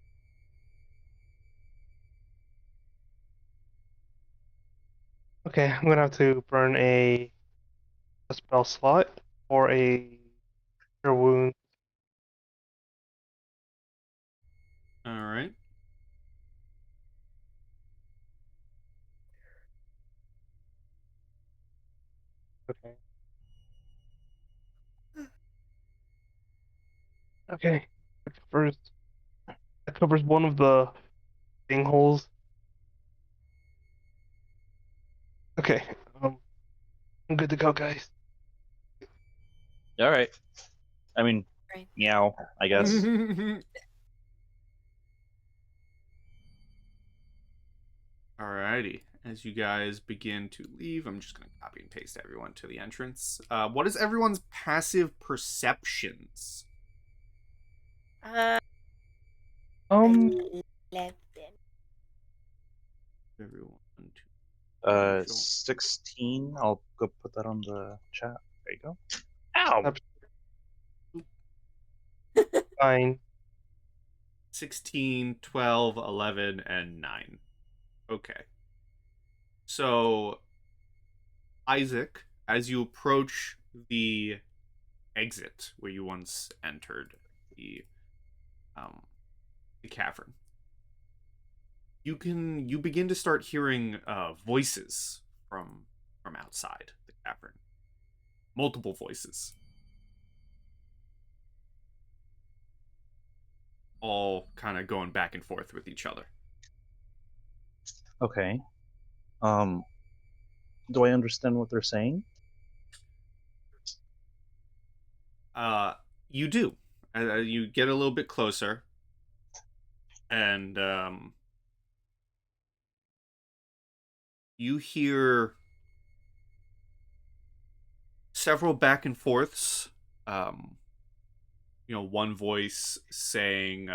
[SPEAKER 4] Okay, I'm gonna have to burn a spell slot or a cure wound.
[SPEAKER 2] All right.
[SPEAKER 4] Okay. Okay. That covers one of the thing holes. Okay. I'm good to go, guys.
[SPEAKER 3] All right. I mean,
[SPEAKER 5] Right.
[SPEAKER 3] meow. I guess.
[SPEAKER 2] Alrighty. As you guys begin to leave, I'm just going to copy and paste everyone to the entrance. What is everyone's passive perceptions?
[SPEAKER 5] 11.
[SPEAKER 2] Everyone.
[SPEAKER 3] 16. I'll go put that on the chat. There you go. Ow!
[SPEAKER 4] Fine.
[SPEAKER 2] 16, 12, 11, and 9. Okay. So, Isaac, as you approach the exit where you once entered the cavern, you begin to start hearing voices from outside the cavern. Multiple voices. All kind of going back and forth with each other.
[SPEAKER 3] Okay. Do I understand what they're saying?
[SPEAKER 2] You do. You get a little bit closer, and you hear several back and forths. One voice saying,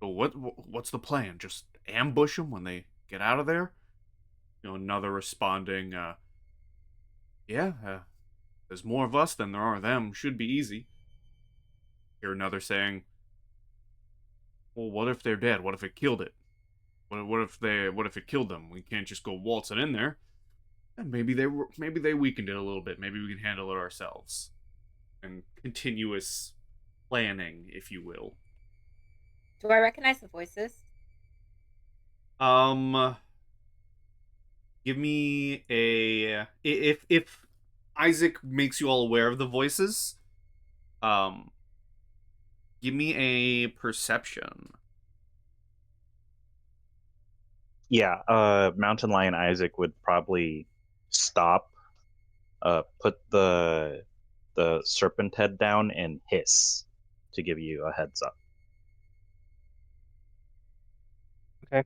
[SPEAKER 2] what's the plan? Just ambush them when they get out of there? Another responding, Yeah, there's more of us than there are of them. Should be easy. Hear another saying, well, what if they're dead? What if it killed it? What if it killed them? We can't just go waltzing in there. And maybe they weakened it a little bit. Maybe we can handle it ourselves. And continuous planning, if you will.
[SPEAKER 5] Do I recognize the voices?
[SPEAKER 2] Um, give me if Isaac makes you all aware of the voices, um, give me a perception.
[SPEAKER 3] Yeah, Mountain Lion Isaac would probably stop, put the serpent head down and hiss to give you a heads up.
[SPEAKER 4] Okay.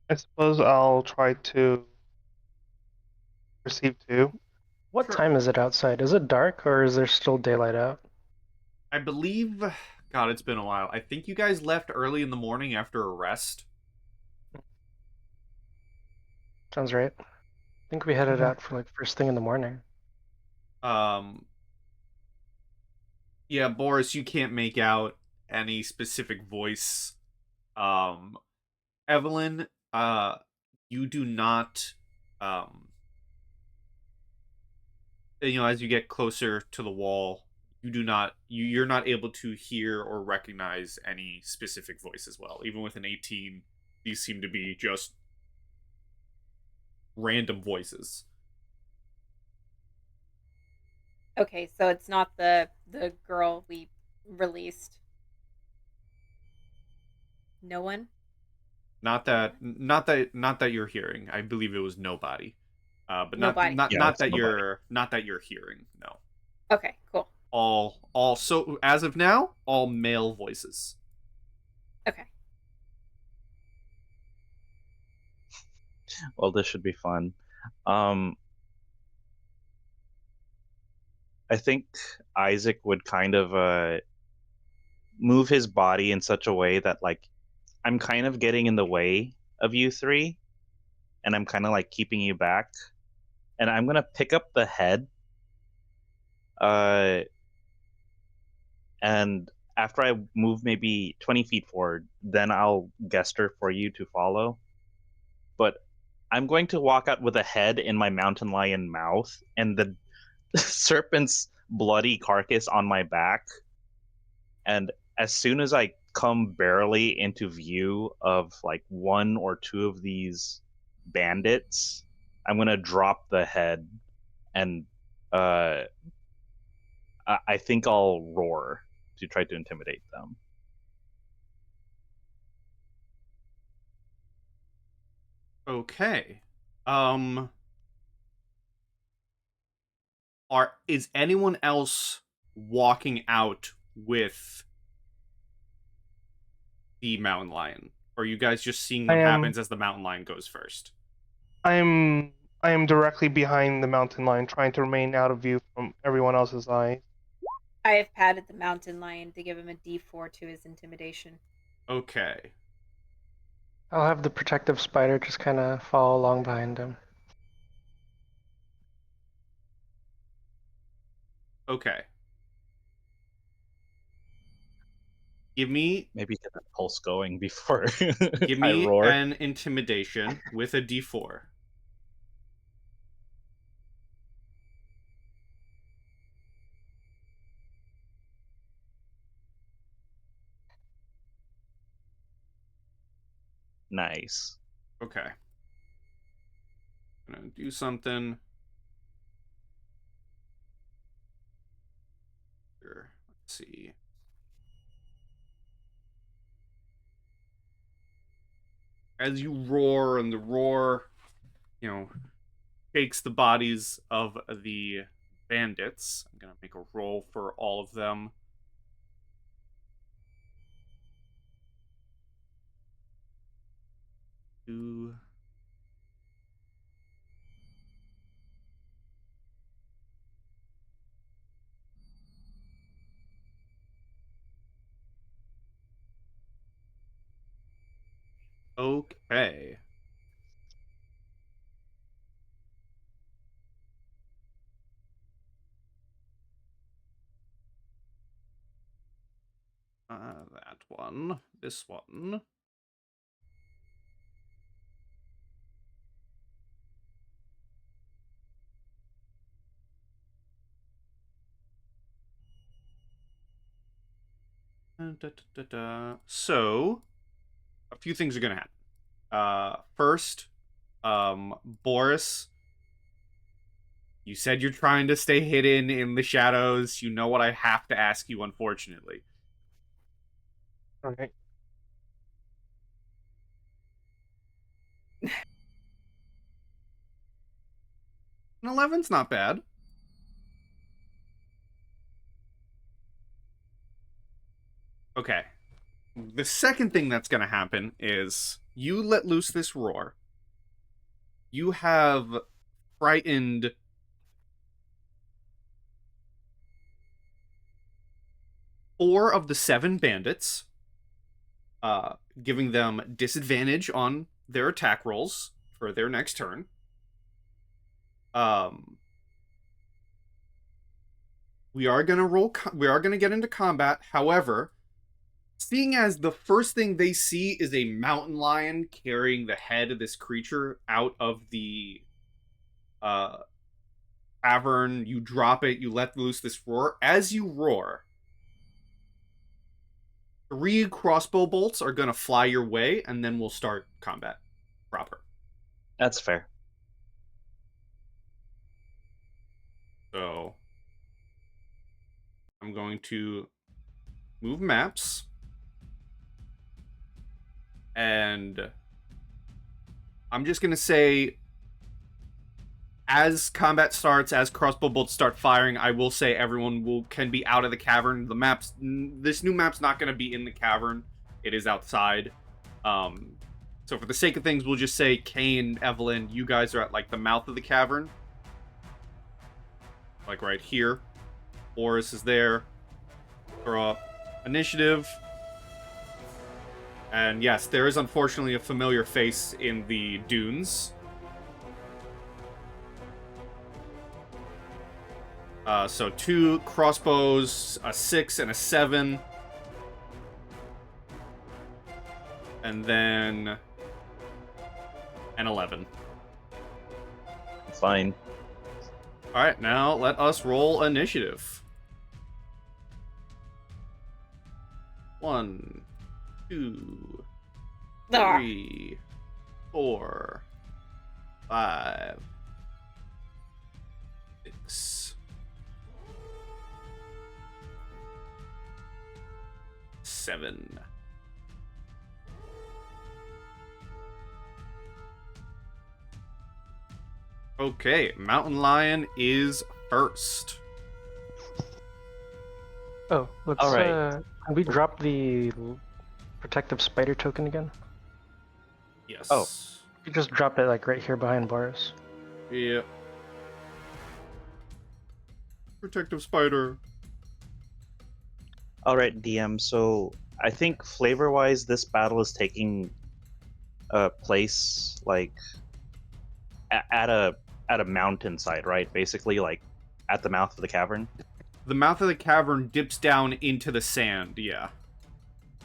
[SPEAKER 4] I suppose I'll try to perceive too.
[SPEAKER 6] What
[SPEAKER 2] Sure.
[SPEAKER 6] time is it outside? Is it dark or is there still daylight out?
[SPEAKER 2] I believe, God, it's been a while. I think you guys left early in the morning after a rest.
[SPEAKER 6] Sounds right. I think we headed
[SPEAKER 4] Mhm.
[SPEAKER 6] out for like first thing in the morning.
[SPEAKER 2] Um, yeah, Boris, you can't make out any specific voice. Um, Evelyn, you do not, um, as you get closer to the wall, you're not able to hear or recognize any specific voice as well. Even with an 18, these seem to be just random voices.
[SPEAKER 5] Okay, so it's not the girl we released. No one?
[SPEAKER 2] Not that you're hearing. I believe it was nobody. But
[SPEAKER 5] Nobody.
[SPEAKER 3] Yeah, it's
[SPEAKER 2] not
[SPEAKER 3] nobody.
[SPEAKER 2] that you're hearing. No.
[SPEAKER 5] Okay, cool.
[SPEAKER 2] All so as of now, all male voices.
[SPEAKER 5] Okay.
[SPEAKER 3] Well, this should be fun. Um, I think Isaac would kind of move his body in such a way that like I'm kind of getting in the way of you three, and I'm kind of like keeping you back. And I'm gonna pick up the head, uh, and after I move maybe 20 feet forward, then I'll gesture for you to follow. But I'm going to walk out with a head in my mountain lion mouth and the serpent's bloody carcass on my back. And as soon as I come barely into view of like one or two of these bandits, I'm gonna drop the head and uh, I think I'll roar to try to intimidate them.
[SPEAKER 2] Okay. Um is anyone else walking out with the mountain lion? Or are you guys just seeing
[SPEAKER 4] I
[SPEAKER 2] what
[SPEAKER 4] am
[SPEAKER 2] happens as the mountain lion goes first?
[SPEAKER 4] I am I am directly behind the mountain lion, trying to remain out of view from everyone else's eyes.
[SPEAKER 5] I have patted the mountain lion to give him a D4 to his intimidation.
[SPEAKER 2] Okay.
[SPEAKER 6] I'll have the protective spider just kind of follow along behind him.
[SPEAKER 2] Okay. Give me
[SPEAKER 3] Maybe get that pulse going before
[SPEAKER 2] give
[SPEAKER 3] I
[SPEAKER 2] me
[SPEAKER 3] roar.
[SPEAKER 2] an intimidation with a D4.
[SPEAKER 3] Nice.
[SPEAKER 2] Okay. I'm gonna do something. Here. Let's see. As you roar and the roar, you know, shakes the bodies of the bandits. I'm gonna make a roll for all of them. Two. Okay. one. This one. So, a few things are going to happen. First, Boris, you said you're trying to stay hidden in the shadows. You know what I have to ask you, unfortunately.
[SPEAKER 4] All right.
[SPEAKER 2] An 11's not bad. Okay. The second thing that's going to happen is you let loose this roar. You have frightened 4 of the 7 bandits, giving them disadvantage on their attack rolls for their next turn. We are gonna get into combat. However, seeing as the first thing they see is a mountain lion carrying the head of this creature out of the cavern, you drop it, you let loose this roar. As you roar, 3 crossbow bolts are gonna fly your way, and then we'll start combat proper.
[SPEAKER 3] That's fair.
[SPEAKER 2] So I'm going to move maps, and I'm just gonna say, as combat starts, as crossbow bolts start firing, I will say everyone can be out of the cavern. This new map's not gonna be in the cavern; it is outside. So for the sake of things, we'll just say Caine, Evelyn, you guys are at like the mouth of the cavern, like right here. Boris is there. Throw up initiative. And yes, there is unfortunately a familiar face in the dunes. So 2 crossbows, a 6 and a 7. And then an 11.
[SPEAKER 3] Fine.
[SPEAKER 2] Alright, now let us roll initiative. 1, 2, 3, 4, 5, 6, 7. Okay, Mountain Lion is first.
[SPEAKER 6] Oh, let's.
[SPEAKER 3] All right.
[SPEAKER 6] Can we drop the protective spider token again?
[SPEAKER 2] Yes.
[SPEAKER 3] Oh.
[SPEAKER 6] You just drop it like right here behind Boris.
[SPEAKER 2] Yep. Protective spider.
[SPEAKER 3] All right, DM. So I think flavor-wise, this battle is taking place like at a mountainside, right? Basically, like at the mouth of the cavern.
[SPEAKER 2] The mouth of the cavern dips down into the sand, yeah.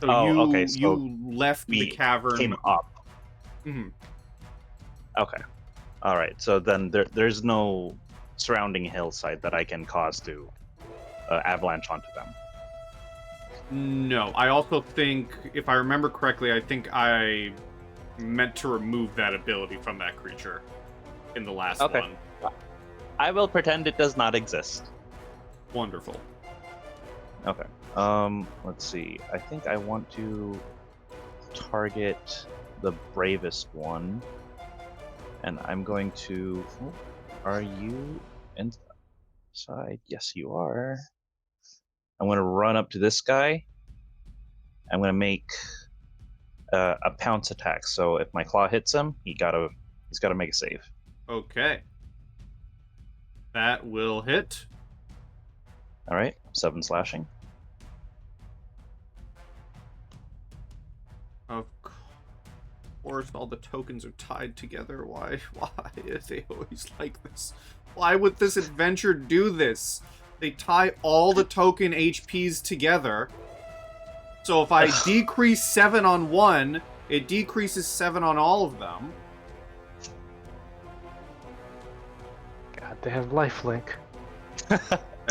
[SPEAKER 2] So
[SPEAKER 3] okay, so
[SPEAKER 2] you left the
[SPEAKER 3] we
[SPEAKER 2] cavern.
[SPEAKER 3] Came up.
[SPEAKER 2] Mhm.
[SPEAKER 3] Okay. All right. So then there's no surrounding hillside that I can cause to avalanche onto them.
[SPEAKER 2] No, I also think, if I remember correctly, I think I meant to remove that ability from that creature in the last
[SPEAKER 3] Okay.
[SPEAKER 2] one.
[SPEAKER 3] I will pretend it does not exist.
[SPEAKER 2] Wonderful.
[SPEAKER 3] Okay. Let's see. I think I want to target the bravest one, and I'm going to. Oh, are you inside? Yes, you are. I'm going to run up to this guy. I'm going to make a pounce attack. So if my claw hits him, he's got to make a save.
[SPEAKER 2] Okay. That will hit.
[SPEAKER 3] All right, 7 slashing.
[SPEAKER 2] Of course, all the tokens are tied together. Why? Why is they always like this? Why would this adventure do this? They tie all the token HPs together So if I decrease 7 on one, it decreases 7 on all of them.
[SPEAKER 6] God, they have lifelink.
[SPEAKER 2] And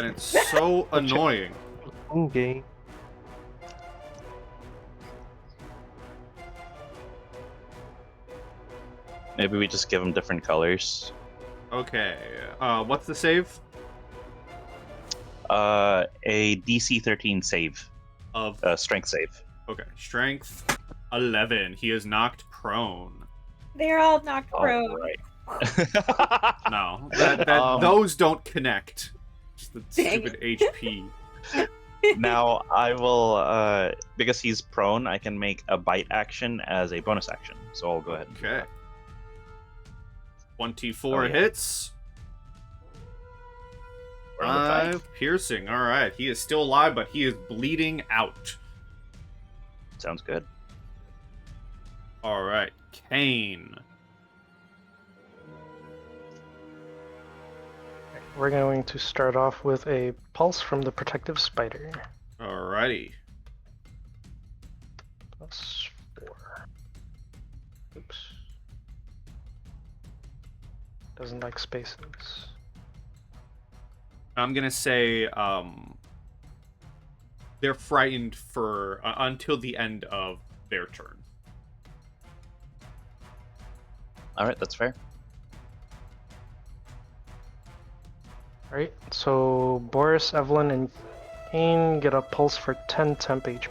[SPEAKER 2] it's so annoying.
[SPEAKER 4] Okay.
[SPEAKER 3] Maybe we just give them different colors.
[SPEAKER 2] Okay, what's the save?
[SPEAKER 3] A DC 13 save.
[SPEAKER 2] Of
[SPEAKER 3] Strength save.
[SPEAKER 2] Okay, strength 11. He is knocked prone.
[SPEAKER 5] They're all knocked prone.
[SPEAKER 3] Alright.
[SPEAKER 2] No, those don't connect. Just the stupid HP.
[SPEAKER 3] Now I will, because he's prone, I can make a bite action as a bonus action. So I'll go ahead. And do
[SPEAKER 2] Okay.
[SPEAKER 3] that.
[SPEAKER 2] 24
[SPEAKER 3] Oh, yeah.
[SPEAKER 2] hits.
[SPEAKER 3] We're on the
[SPEAKER 2] 5 piercing. All right, he is still alive, but he is bleeding out.
[SPEAKER 3] Sounds good.
[SPEAKER 2] All right, Caine.
[SPEAKER 6] We're going to start off with a pulse from the protective spider.
[SPEAKER 2] Alrighty.
[SPEAKER 6] +4. Oops. Doesn't like spaces.
[SPEAKER 2] I'm gonna say they're frightened for until the end of their turn.
[SPEAKER 3] Alright, that's fair.
[SPEAKER 6] Alright, so Boris, Evelyn, and Caine get a pulse for 10 temp HP.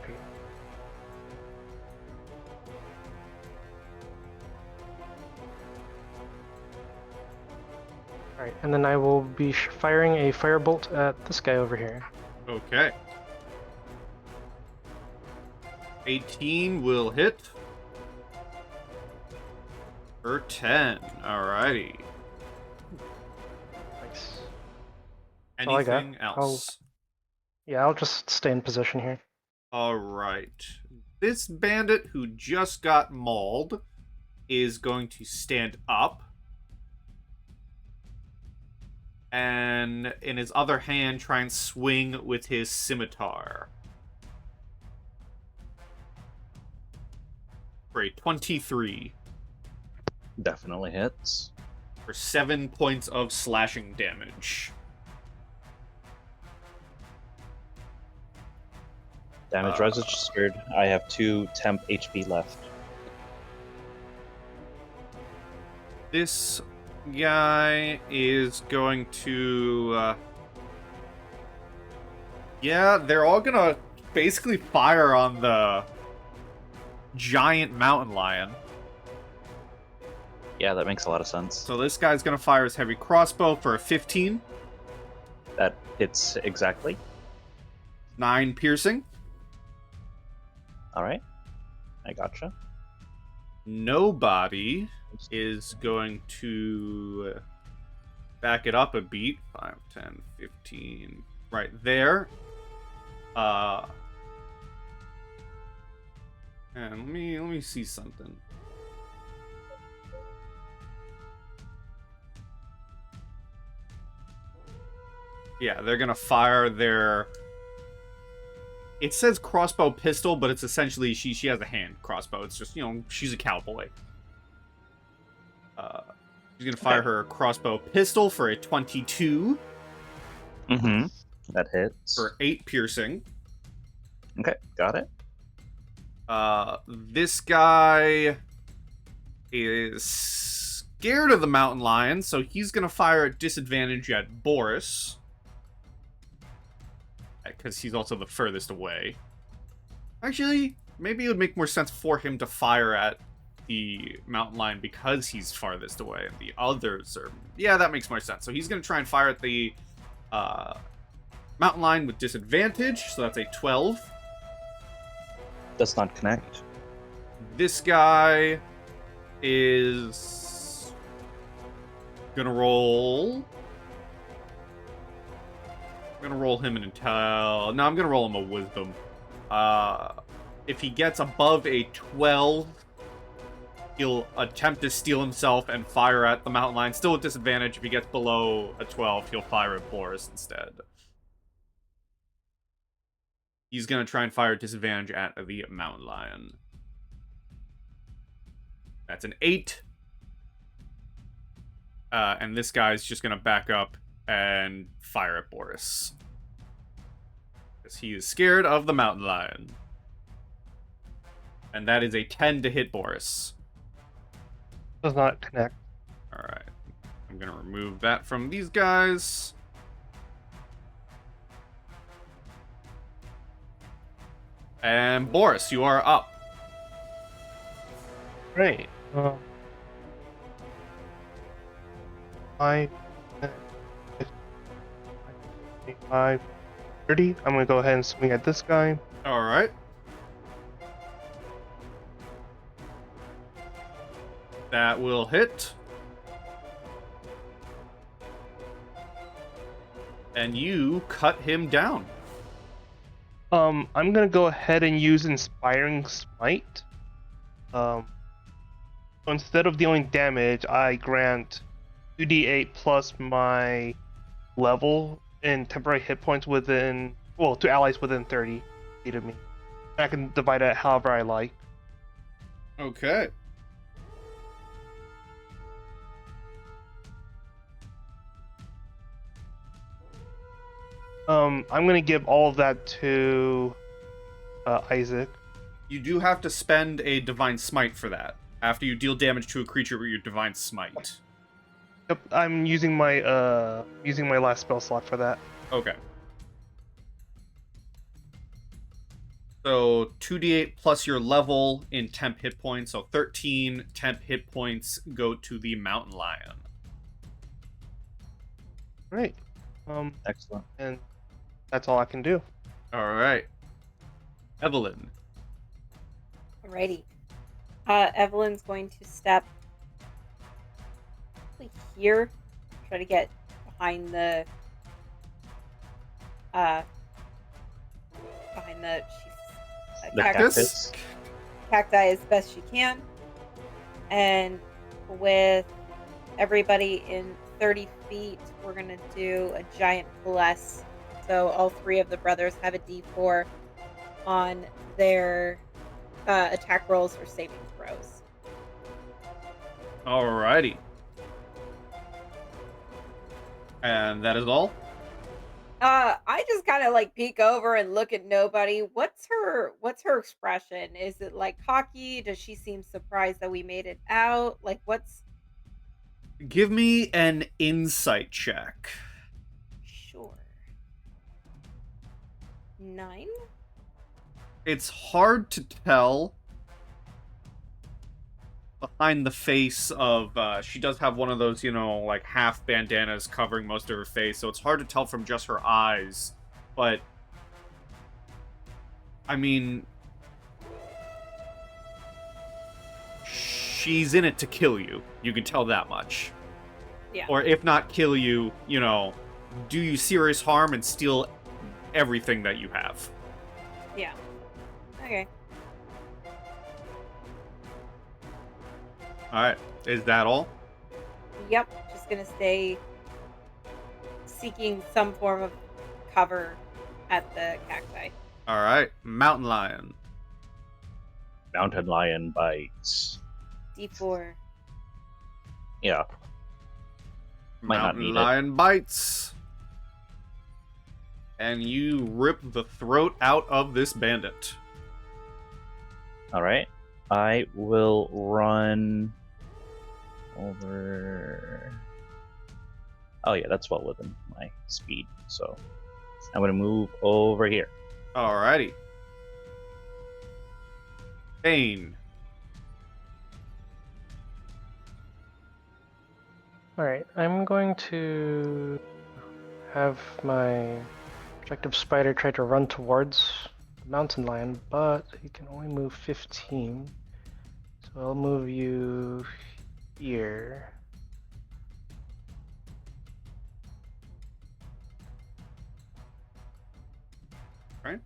[SPEAKER 6] Alright, and then I will be firing a firebolt at this guy over here.
[SPEAKER 2] Okay. 18 will hit. For 10. Alrighty.
[SPEAKER 6] Nice. That's all I got.
[SPEAKER 2] Anything else?
[SPEAKER 6] Yeah, I'll just stay in position here.
[SPEAKER 2] Alright. This bandit who just got mauled is going to stand up. And in his other hand, try and swing with his scimitar. For a 23.
[SPEAKER 3] Definitely hits.
[SPEAKER 2] For 7 points of slashing damage.
[SPEAKER 3] Damage registered. I have 2 temp HP left.
[SPEAKER 2] This guy is going to... yeah, they're all gonna basically fire on the giant mountain lion.
[SPEAKER 3] Yeah, that makes a lot of sense.
[SPEAKER 2] So this guy's gonna fire his heavy crossbow for a 15.
[SPEAKER 3] That hits exactly.
[SPEAKER 2] 9 piercing.
[SPEAKER 3] Alright. I gotcha.
[SPEAKER 2] Nobody is going to back it up a beat. 5, 10, 15. Right there. And let me see something. Yeah, they're gonna fire their... It says crossbow pistol, but it's essentially she has a hand crossbow. It's just, you know, she's a cowboy. She's gonna fire her crossbow pistol for a 22.
[SPEAKER 3] Mm-hmm. That hits.
[SPEAKER 2] For 8 piercing.
[SPEAKER 3] Okay, got it.
[SPEAKER 2] This guy is scared of the mountain lion, so he's gonna fire at disadvantage at Boris. Because he's also the furthest away. Actually, maybe it would make more sense for him to fire at the mountain lion because he's farthest away, and the others are... Yeah, that makes more sense. So he's going to try and fire at the mountain lion with disadvantage, so that's a 12.
[SPEAKER 3] Does not connect.
[SPEAKER 2] This guy is gonna roll... I'm gonna roll him an intel. No, I'm gonna roll him a wisdom. If he gets above a 12, he'll attempt to steal himself and fire at the mountain lion. Still with disadvantage. If he gets below a 12, he'll fire at Boris instead. He's going to try and fire at disadvantage at the mountain lion. That's an 8. And this guy's just going to back up and fire at Boris. Because he is scared of the mountain lion. And that is a 10 to hit Boris.
[SPEAKER 4] Does not connect.
[SPEAKER 2] Alright. I'm going to remove that from these guys. And Boris, you are up.
[SPEAKER 4] Great. 5, 10, 25, 30. I'm gonna go ahead and swing at this guy.
[SPEAKER 2] Alright. That will hit. And you cut him down.
[SPEAKER 4] I'm gonna go ahead and use Inspiring Smite. So instead of dealing damage, I grant 2d8 plus my level in temporary hit points within, well, to allies within 30 feet of me. I can divide it however I like.
[SPEAKER 2] Okay.
[SPEAKER 4] I'm gonna give all of that to Isaac.
[SPEAKER 2] You do have to spend a Divine Smite for that. After you deal damage to a creature with your Divine Smite.
[SPEAKER 4] Yep, I'm using my last spell slot for that.
[SPEAKER 2] Okay. So 2d8 plus your level in temp hit points. So 13 temp hit points go to the mountain lion.
[SPEAKER 4] Great.
[SPEAKER 3] Excellent.
[SPEAKER 4] And that's all I can do.
[SPEAKER 2] Alright. Evelyn.
[SPEAKER 5] Alrighty. Evelyn's going to step here, try to get behind the
[SPEAKER 2] Cactus.
[SPEAKER 5] cacti as best she can, and with everybody in 30 feet, we're gonna do a giant bless. So all 3 of the brothers have a D4 on their attack rolls or saving throws.
[SPEAKER 2] Alrighty. And that is all?
[SPEAKER 5] I just kind of like peek over and look at nobody. What's her expression? Is it like cocky? Does she seem surprised that we made it out? Like what's
[SPEAKER 2] Give me an insight check.
[SPEAKER 5] Sure. 9?
[SPEAKER 2] It's hard to tell behind the face of, she does have one of those, like half bandanas covering most of her face, so it's hard to tell from just her eyes, but, I mean, she's in it to kill you. You can tell that much.
[SPEAKER 5] Yeah.
[SPEAKER 2] Or if not kill you, do you serious harm and steal everything that you have.
[SPEAKER 5] Yeah. Okay.
[SPEAKER 2] Alright, is that all?
[SPEAKER 5] Yep. Just gonna stay seeking some form of cover at the cacti.
[SPEAKER 2] Alright, mountain lion.
[SPEAKER 3] Mountain lion bites.
[SPEAKER 5] D4.
[SPEAKER 3] Yeah. Might not
[SPEAKER 2] Mountain
[SPEAKER 3] need it.
[SPEAKER 2] lion bites. And you rip the throat out of this bandit.
[SPEAKER 3] Alright. I will run over. Oh, yeah, that's well within my speed. So I'm going to move over here.
[SPEAKER 2] Alrighty. Caine.
[SPEAKER 6] Alright, I'm going to have my objective spider try to run towards the mountain lion, but he can only move 15. So I'll move you here.
[SPEAKER 2] Right.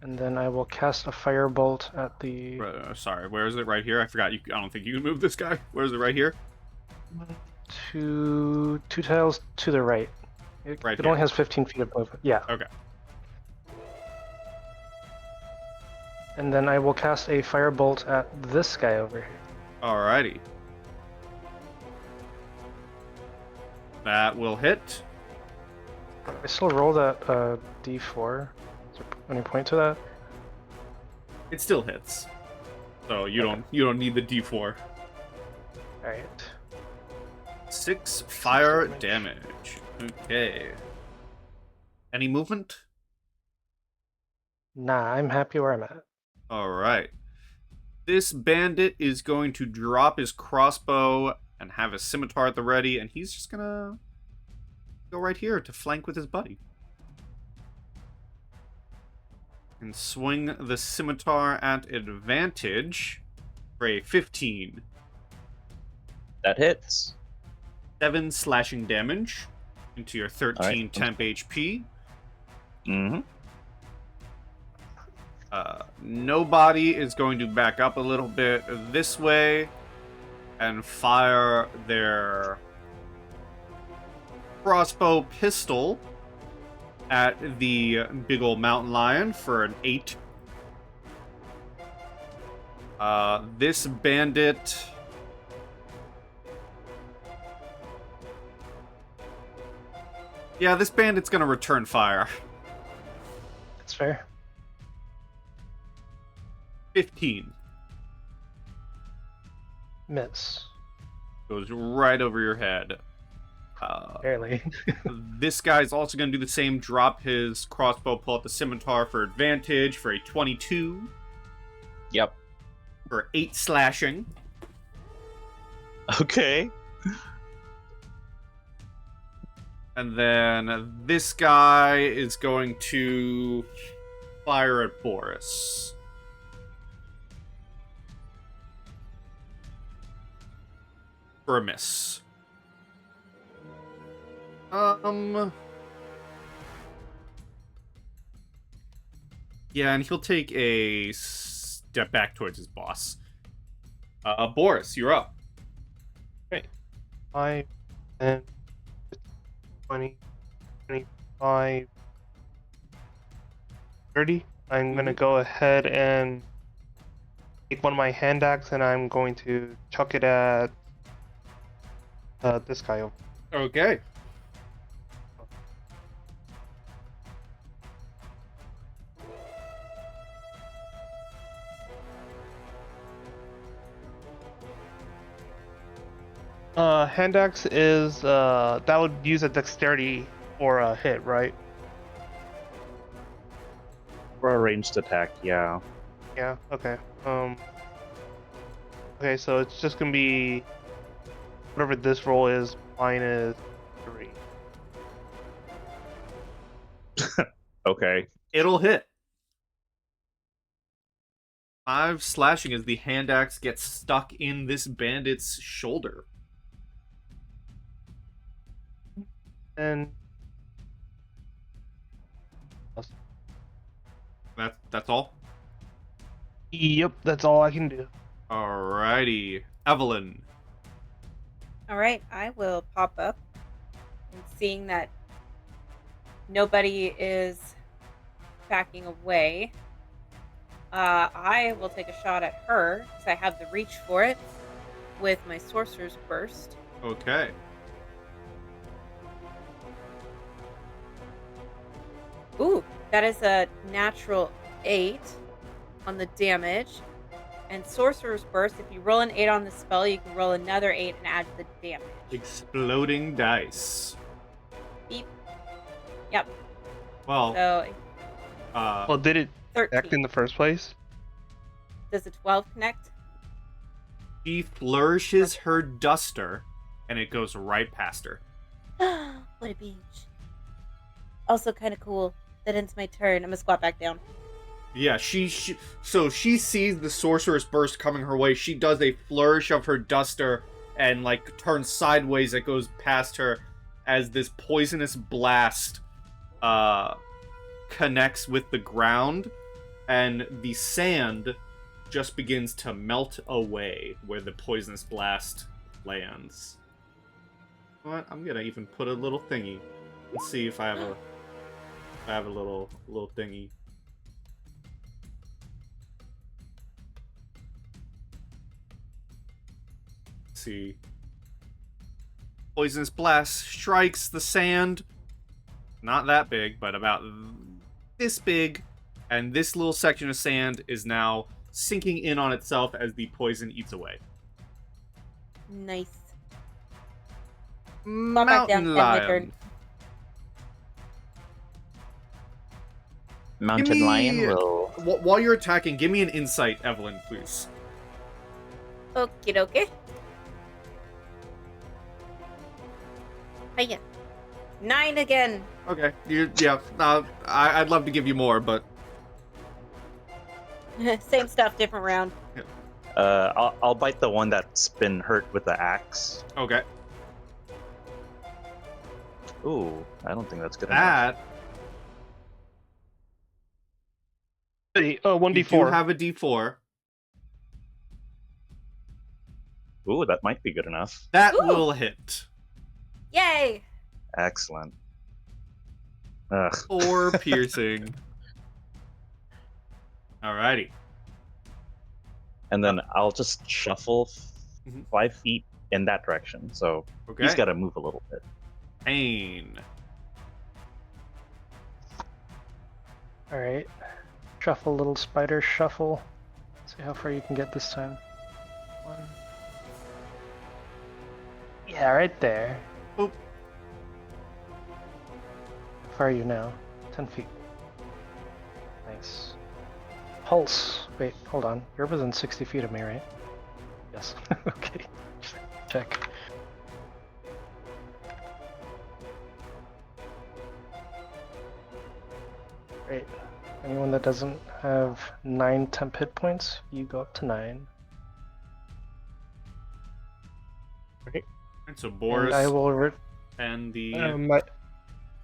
[SPEAKER 6] And then I will cast a firebolt at the...
[SPEAKER 2] Sorry, where is it? Right here? I forgot. I don't think you can move this guy. Where is it? Right here?
[SPEAKER 6] Two tiles to the right. It
[SPEAKER 2] Right
[SPEAKER 6] it
[SPEAKER 2] here.
[SPEAKER 6] only has 15 feet of movement. Yeah.
[SPEAKER 2] Okay.
[SPEAKER 6] And then I will cast a firebolt at this guy over here.
[SPEAKER 2] Alrighty. That will hit.
[SPEAKER 6] I still roll that d4. Is there any point to that?
[SPEAKER 2] It still hits. So you don't need the D4.
[SPEAKER 6] Alright.
[SPEAKER 2] 6 fire damage. Okay. Any movement?
[SPEAKER 6] Nah, I'm happy where I'm at.
[SPEAKER 2] Alright. This bandit is going to drop his crossbow and have his scimitar at the ready, and he's just gonna go right here to flank with his buddy. And swing the scimitar at advantage for a 15.
[SPEAKER 3] That hits.
[SPEAKER 2] 7 slashing damage into your 13
[SPEAKER 3] Alright.
[SPEAKER 2] temp HP.
[SPEAKER 3] Mm-hmm.
[SPEAKER 2] Nobody is going to back up a little bit this way and fire their crossbow pistol at the big old mountain lion for an 8. This bandit... Yeah, this bandit's gonna return fire.
[SPEAKER 6] That's fair.
[SPEAKER 2] 15.
[SPEAKER 6] Miss.
[SPEAKER 2] Goes right over your head.
[SPEAKER 6] Barely.
[SPEAKER 2] This guy's also going to do the same. Drop his crossbow, pull out the scimitar for advantage for a 22.
[SPEAKER 3] Yep.
[SPEAKER 2] For 8 slashing.
[SPEAKER 3] Okay.
[SPEAKER 2] And then this guy is going to fire at Boris. For a miss. Yeah, and he'll take a step back towards his boss. Boris, you're up.
[SPEAKER 4] 5, 10, 20, 25, 30. I'm going to go ahead and take one of my hand axe and I'm going to chuck it at this guy over.
[SPEAKER 2] Okay.
[SPEAKER 4] Hand axe is that would use a dexterity for a hit, right?
[SPEAKER 3] For a ranged attack, yeah.
[SPEAKER 4] Yeah. Okay. Okay, so it's just gonna be whatever this roll is minus 3.
[SPEAKER 3] Okay.
[SPEAKER 2] It'll hit. 5 slashing as the hand axe gets stuck in this bandit's shoulder.
[SPEAKER 4] And
[SPEAKER 2] That's all?
[SPEAKER 4] yep, that's all I can do.
[SPEAKER 2] Alrighty. Evelyn.
[SPEAKER 5] All right, I will pop up, and seeing that nobody is backing away, I will take a shot at her because I have the reach for it with my Sorcerer's Burst.
[SPEAKER 2] Okay.
[SPEAKER 5] Ooh, that is a natural 8 on the damage. And Sorcerer's Burst, if you roll an 8 on the spell, you can roll another 8 and add the damage.
[SPEAKER 2] Exploding dice.
[SPEAKER 5] Beep. Yep.
[SPEAKER 2] Well,
[SPEAKER 5] So,
[SPEAKER 4] Well, did it
[SPEAKER 5] 13.
[SPEAKER 4] act in the first place?
[SPEAKER 5] Does a 12 connect?
[SPEAKER 2] she flourishes her duster, and it goes right past her.
[SPEAKER 5] What a beach. Also kind of cool. That ends my turn. I'm gonna squat back down.
[SPEAKER 2] Yeah, so she sees the sorceress burst coming her way. She does a flourish of her duster and like turns sideways. It goes past her as this poisonous blast connects with the ground, and the sand just begins to melt away where the poisonous blast lands. What? I'm gonna even put a little thingy. Let's see if I have a little thingy. see. Poisonous blast strikes the sand. Not that big, but about this big. And this little section of sand is now sinking in on itself as the poison eats away.
[SPEAKER 5] Nice. Fall back down,
[SPEAKER 2] Mountain
[SPEAKER 5] end my
[SPEAKER 2] lion.
[SPEAKER 5] turn.
[SPEAKER 3] Mountain
[SPEAKER 2] me-
[SPEAKER 3] lion will.
[SPEAKER 2] While you're attacking, give me an insight, Evelyn, please.
[SPEAKER 5] Okie dokie. Hiya. 9 again.
[SPEAKER 2] Okay. I'd love to give you more, but
[SPEAKER 5] Same stuff, different round.
[SPEAKER 3] I'll bite the one that's been hurt with the axe.
[SPEAKER 2] okay.
[SPEAKER 3] Ooh, I don't think that's good enough.
[SPEAKER 2] That
[SPEAKER 4] Hey,
[SPEAKER 2] you
[SPEAKER 4] 1d4.
[SPEAKER 2] do have a D4.
[SPEAKER 3] Ooh, that might be good enough.
[SPEAKER 2] That
[SPEAKER 5] Ooh.
[SPEAKER 2] will hit.
[SPEAKER 5] Yay!
[SPEAKER 3] Excellent. Ugh.
[SPEAKER 2] 4 piercing. Alrighty.
[SPEAKER 3] And then I'll just shuffle
[SPEAKER 2] Mhm.
[SPEAKER 3] 5 feet in that direction. So
[SPEAKER 2] Okay.
[SPEAKER 3] he's got to move a little bit.
[SPEAKER 2] Caine.
[SPEAKER 6] All right. Shuffle, little spider, shuffle. See how far you can get this time. 1. Yeah, right there.
[SPEAKER 2] Oop.
[SPEAKER 6] How far are you now? 10 feet. Nice. Pulse. Wait, hold on. You're within 60 feet of me, right? Yes. Okay. Just check. Great. Anyone that doesn't have 9 temp hit points, you go up to 9.
[SPEAKER 2] And so Boris
[SPEAKER 6] And I will.
[SPEAKER 2] and the
[SPEAKER 4] My,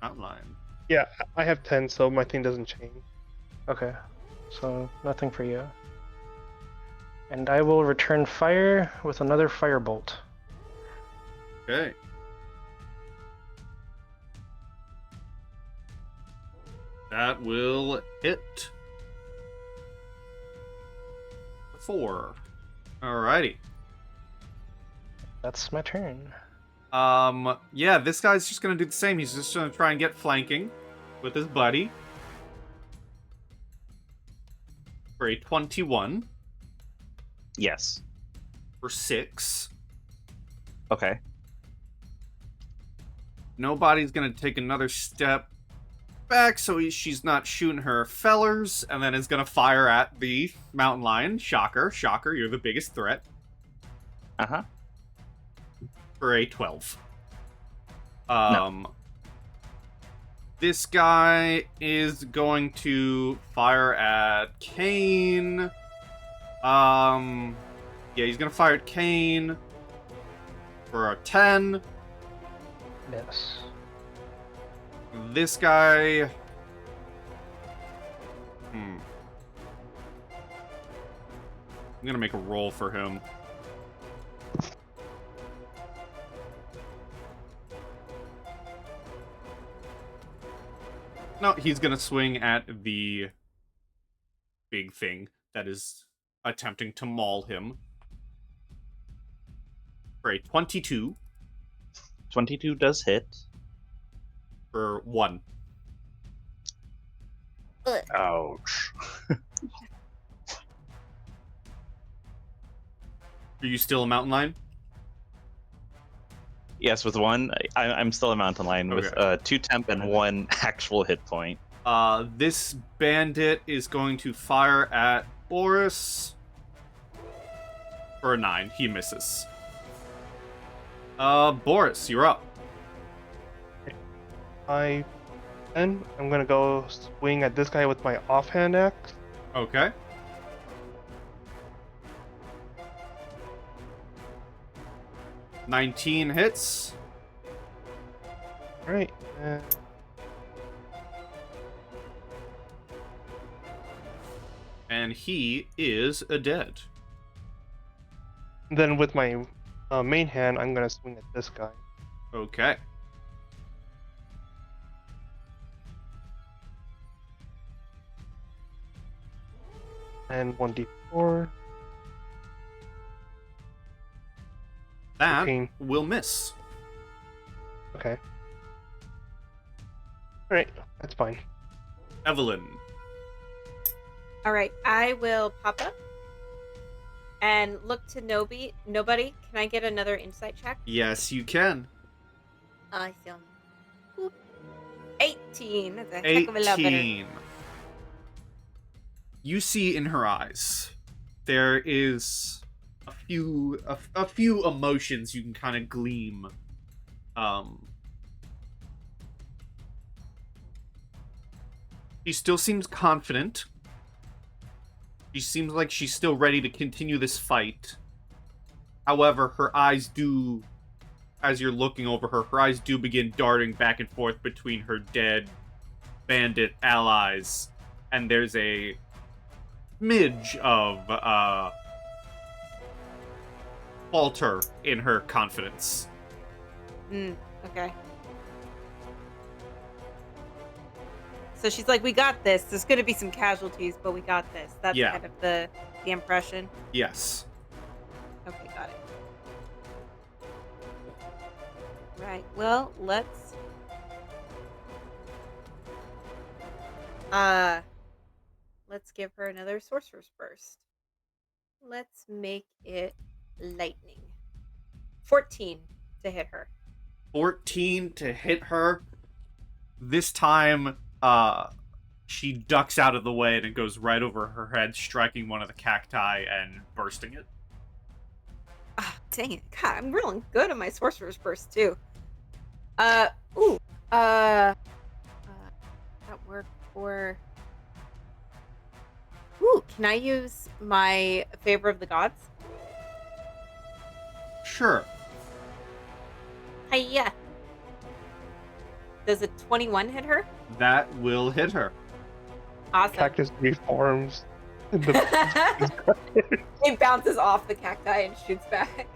[SPEAKER 2] mountain lion.
[SPEAKER 4] yeah, I have 10, so my thing doesn't change.
[SPEAKER 6] Okay. So nothing for you. And I will return fire with another firebolt.
[SPEAKER 2] Okay. That will hit. 4. Alrighty.
[SPEAKER 6] That's my turn.
[SPEAKER 2] Yeah, this guy's just gonna do the same. He's just gonna try and get flanking with his buddy. For a 21.
[SPEAKER 3] Yes.
[SPEAKER 2] For 6.
[SPEAKER 3] Okay.
[SPEAKER 2] Nobody's gonna take another step back, so she's not shooting her fellers, and then is gonna fire at the mountain lion. Shocker, shocker, you're the biggest threat.
[SPEAKER 3] Uh-huh.
[SPEAKER 2] For a 12. This guy is going to fire at Caine. Yeah, he's gonna fire at Caine for a 10.
[SPEAKER 6] Yes.
[SPEAKER 2] This guy. I'm gonna make a roll for him. No, he's gonna swing at the big thing that is attempting to maul him. For a 22
[SPEAKER 3] 22 does hit.
[SPEAKER 2] for 1.
[SPEAKER 3] Ouch.
[SPEAKER 2] Are you still a mountain lion?
[SPEAKER 3] Yes, with 1, I'm still a mountain lion with
[SPEAKER 2] Okay.
[SPEAKER 3] 2 temp and 1 actual hit point.
[SPEAKER 2] This bandit is going to fire at Boris for a 9. He misses. Boris, you're up.
[SPEAKER 4] I'm gonna go swing at this guy with my offhand axe.
[SPEAKER 2] Okay. $19 hits.
[SPEAKER 4] Alright, and
[SPEAKER 2] And he is a dead.
[SPEAKER 4] then with my main hand, I'm gonna swing at this guy.
[SPEAKER 2] Okay.
[SPEAKER 4] And 1d4.
[SPEAKER 2] That
[SPEAKER 4] 15.
[SPEAKER 2] will miss.
[SPEAKER 4] Okay. Alright, that's fine.
[SPEAKER 2] Evelyn.
[SPEAKER 5] All right, I will pop up and look to nobody. Can I get another insight check?
[SPEAKER 2] Yes, you can.
[SPEAKER 5] I feel 18. That's a heck of a lot better.
[SPEAKER 2] 18. You see in her eyes, there is a few emotions you can kind of gleam. She still seems confident. She seems like she's still ready to continue this fight. However, her eyes do, as you're looking over her, her eyes do begin darting back and forth between her dead bandit allies. And there's a smidge of, falter in her confidence.
[SPEAKER 5] Okay. So she's like, we got this. There's going to be some casualties, but we got this. That's
[SPEAKER 2] Yeah.
[SPEAKER 5] kind of the impression.
[SPEAKER 2] Yes.
[SPEAKER 5] Okay, got it. Right. Well, let's give her another sorcerer's burst. Let's make it lightning. 14 to hit her.
[SPEAKER 2] 14 to hit her. This time, she ducks out of the way and it goes right over her head, striking one of the cacti and bursting it.
[SPEAKER 5] Ah, dang it. God, I'm rolling good on my sorcerer's burst, too. That worked for... Ooh, can I use my Favor of the Gods?
[SPEAKER 2] Sure.
[SPEAKER 5] Hiya. Does a 21 hit her?
[SPEAKER 2] That will hit her.
[SPEAKER 5] Awesome.
[SPEAKER 4] Cactus reforms.
[SPEAKER 5] It bounces off the cacti and shoots back.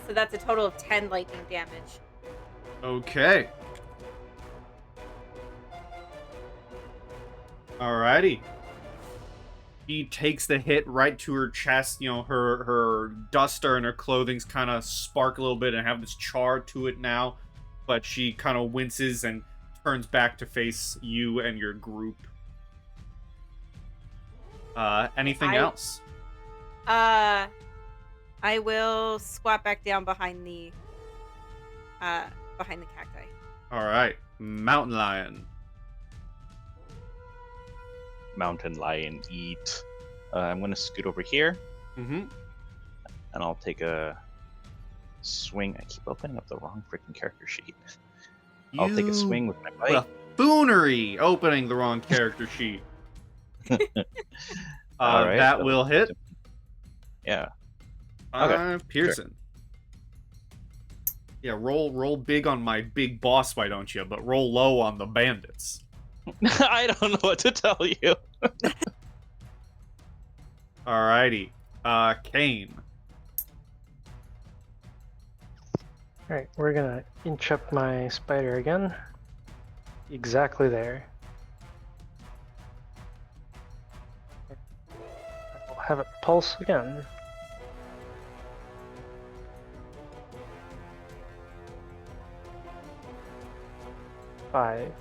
[SPEAKER 5] So that's a total of 10 lightning damage.
[SPEAKER 2] Okay. Alrighty. She takes the hit right to her chest. You know, her duster and her clothing's kind of spark a little bit and have this char to it now. But she kind of winces and turns back to face you and your group. Anything else?
[SPEAKER 5] I will squat back down behind the cacti.
[SPEAKER 2] Alright. Mountain Lion.
[SPEAKER 3] Mountain lion eat. I'm gonna scoot over here,
[SPEAKER 2] Mm-hmm.
[SPEAKER 3] and I'll take a swing. I keep opening up the wrong freaking character sheet. I'll take a swing with my bite.
[SPEAKER 2] Buffoonery! Opening the wrong character sheet.
[SPEAKER 3] Alright,
[SPEAKER 2] that will hit.
[SPEAKER 3] Yeah. Okay,
[SPEAKER 2] Pearson. Yeah, roll big on my big boss, why don't you? But roll low on the bandits.
[SPEAKER 3] I don't know what to tell you.
[SPEAKER 2] Alrighty. Caine.
[SPEAKER 6] Alright, we're gonna inch up my spider again. Exactly there. I'll have it pulse again. Five.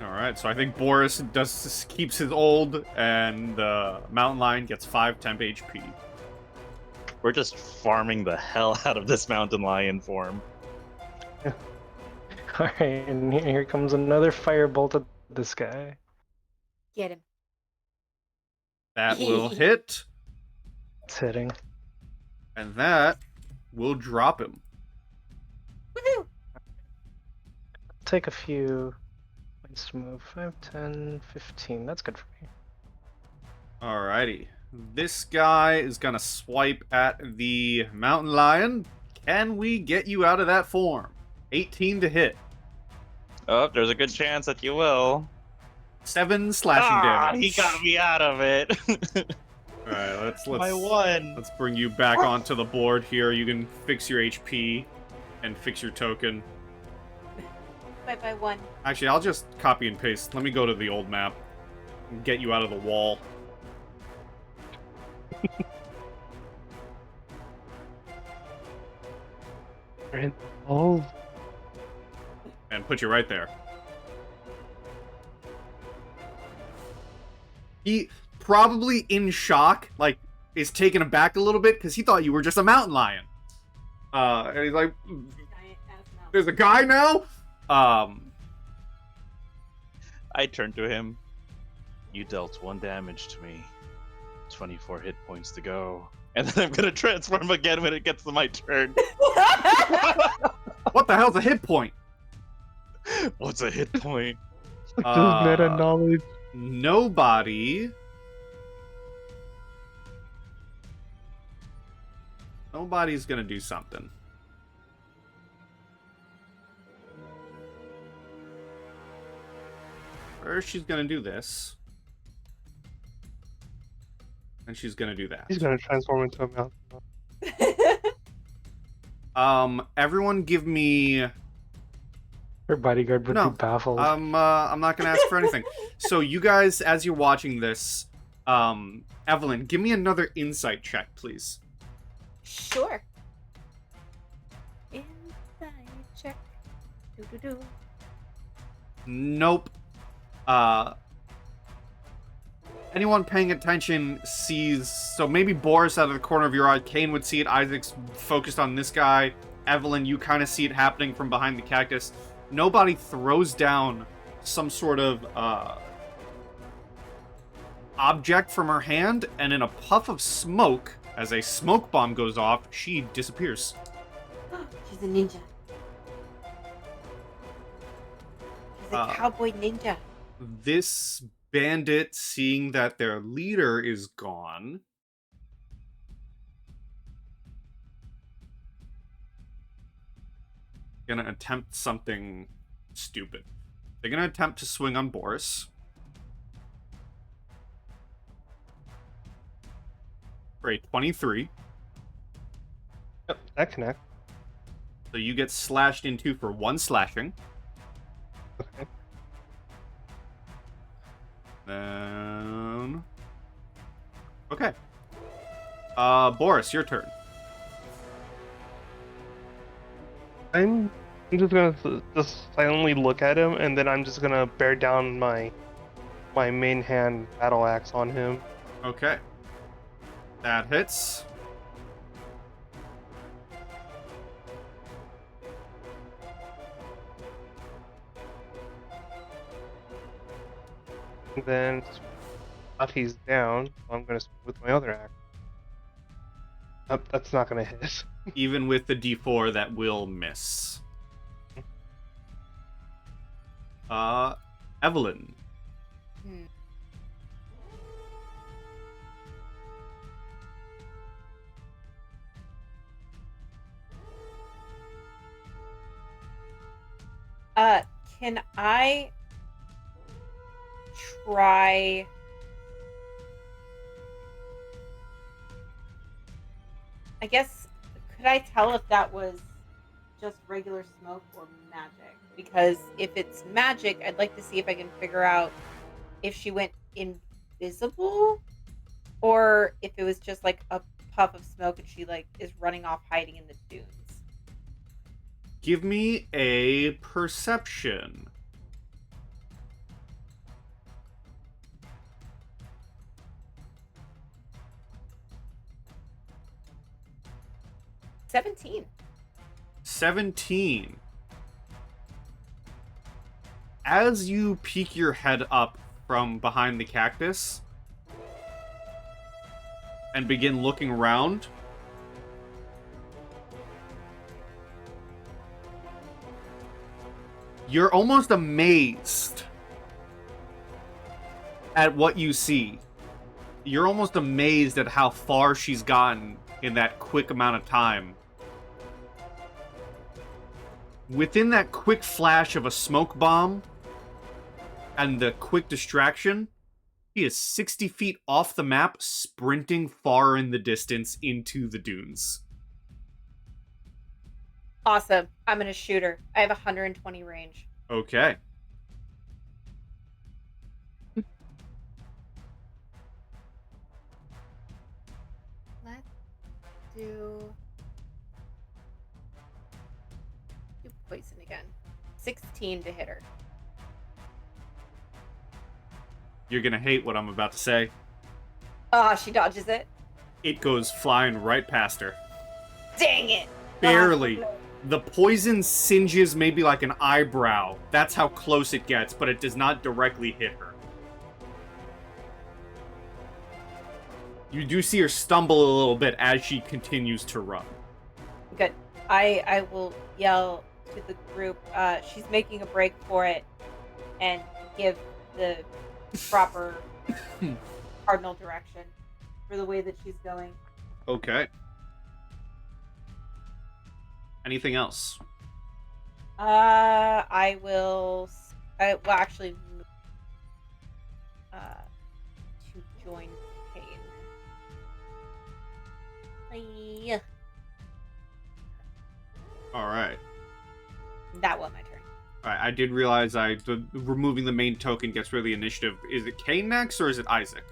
[SPEAKER 2] Alright, so I think Boris keeps his old, and the Mountain Lion gets 5 temp HP.
[SPEAKER 3] We're just farming the hell out of this mountain lion form.
[SPEAKER 6] Alright, and here comes another firebolt at this guy.
[SPEAKER 5] Get him.
[SPEAKER 2] That will hit,
[SPEAKER 6] It's hitting.
[SPEAKER 2] and that will drop him.
[SPEAKER 5] Woohoo!
[SPEAKER 6] Take a few points to move. 5, 10, 15. That's good for me.
[SPEAKER 2] Alrighty. This guy is gonna swipe at the Mountain Lion. Can we get you out of that form? 18 to hit.
[SPEAKER 3] Oh, there's a good chance that you will.
[SPEAKER 2] 7 slashing damage.
[SPEAKER 3] He got me out of it.
[SPEAKER 2] Alright, let's
[SPEAKER 3] I won.
[SPEAKER 2] let's bring you back onto the board here. You can fix your HP and fix your token.
[SPEAKER 5] Bye 1.
[SPEAKER 2] Actually, I'll just copy and paste. Let me go to the old map and get you out of the wall.
[SPEAKER 4] You're involved.
[SPEAKER 2] And put you right there. He probably in shock, like, is taken aback a little bit because he thought you were just a mountain lion. And he's like,
[SPEAKER 5] Giant ass mountain.
[SPEAKER 2] there's a guy now?
[SPEAKER 3] I turn to him. You dealt 1 damage to me. 24 hit points to go. And then I'm gonna transform again when it gets to my turn.
[SPEAKER 2] What the hell's a hit point?
[SPEAKER 3] What's a hit point?
[SPEAKER 4] Just meta knowledge.
[SPEAKER 2] Nobody's gonna do something. First, she's gonna do this. And she's gonna do that.
[SPEAKER 4] He's gonna transform into a mountain.
[SPEAKER 2] Everyone give me...
[SPEAKER 6] Your bodyguard would
[SPEAKER 2] No.
[SPEAKER 6] be baffled.
[SPEAKER 2] I'm not gonna ask for anything. So you guys, as you're watching this, Evelyn, give me another insight check, please.
[SPEAKER 5] Sure. Inside check. Do.
[SPEAKER 2] Nope. Anyone paying attention sees... So maybe Boris out of the corner of your eye, Caine would see it, Isaac's focused on this guy, Evelyn, you kind of see it happening from behind the cactus. Nobody throws down some sort of object from her hand, and in a puff of smoke, as a smoke bomb goes off, she disappears.
[SPEAKER 5] She's a ninja. She's a cowboy ninja.
[SPEAKER 2] This bandit, seeing that their leader is gone, gonna attempt something stupid. They're gonna attempt to swing on Boris. For a 23.
[SPEAKER 4] Yep, that connects.
[SPEAKER 2] So you get slashed into for 1 slashing.
[SPEAKER 4] Okay.
[SPEAKER 2] Then... Okay. Boris, your turn.
[SPEAKER 4] I'm just gonna just silently look at him, and then I'm just gonna bear down my main hand battle axe on him.
[SPEAKER 2] Okay. That hits.
[SPEAKER 4] And then if he's down, I'm gonna swing with my other axe. Nope, that's not gonna hit.
[SPEAKER 2] Even with the D4, that will miss. Evelyn.
[SPEAKER 5] Can I try... I guess, could I tell if that was just regular smoke or magic? Because if it's magic, I'd like to see if I can figure out if she went invisible or if it was just like a puff of smoke and she like is running off hiding in the dunes.
[SPEAKER 2] Give me a perception.
[SPEAKER 5] $17.
[SPEAKER 2] 17. As you peek your head up from behind the cactus and begin looking around, you're almost amazed at what you see. You're almost amazed at how far she's gotten in that quick amount of time. Within that quick flash of a smoke bomb and the quick distraction, he is 60 feet off the map, sprinting far in the distance into the dunes.
[SPEAKER 5] Awesome. I'm going to shoot her. I have 120 range.
[SPEAKER 2] Okay.
[SPEAKER 5] Let's do 16 to hit her.
[SPEAKER 2] You're gonna hate what I'm about to say.
[SPEAKER 5] She dodges it.
[SPEAKER 2] It goes flying right past her.
[SPEAKER 5] Dang it!
[SPEAKER 2] Barely. The poison singes maybe like an eyebrow. That's how close it gets, but it does not directly hit her. You do see her stumble a little bit as she continues to run.
[SPEAKER 5] Good. I will yell to the group. She's making a break for it, and give the proper cardinal direction for the way that she's going.
[SPEAKER 2] Okay. Anything else?
[SPEAKER 5] I will. Well, actually, to join Caine. Yeah.
[SPEAKER 2] All right.
[SPEAKER 5] That was my turn.
[SPEAKER 2] All right. I did realize removing the main token gets rid of the initiative. Is it Caine next or is it Issac?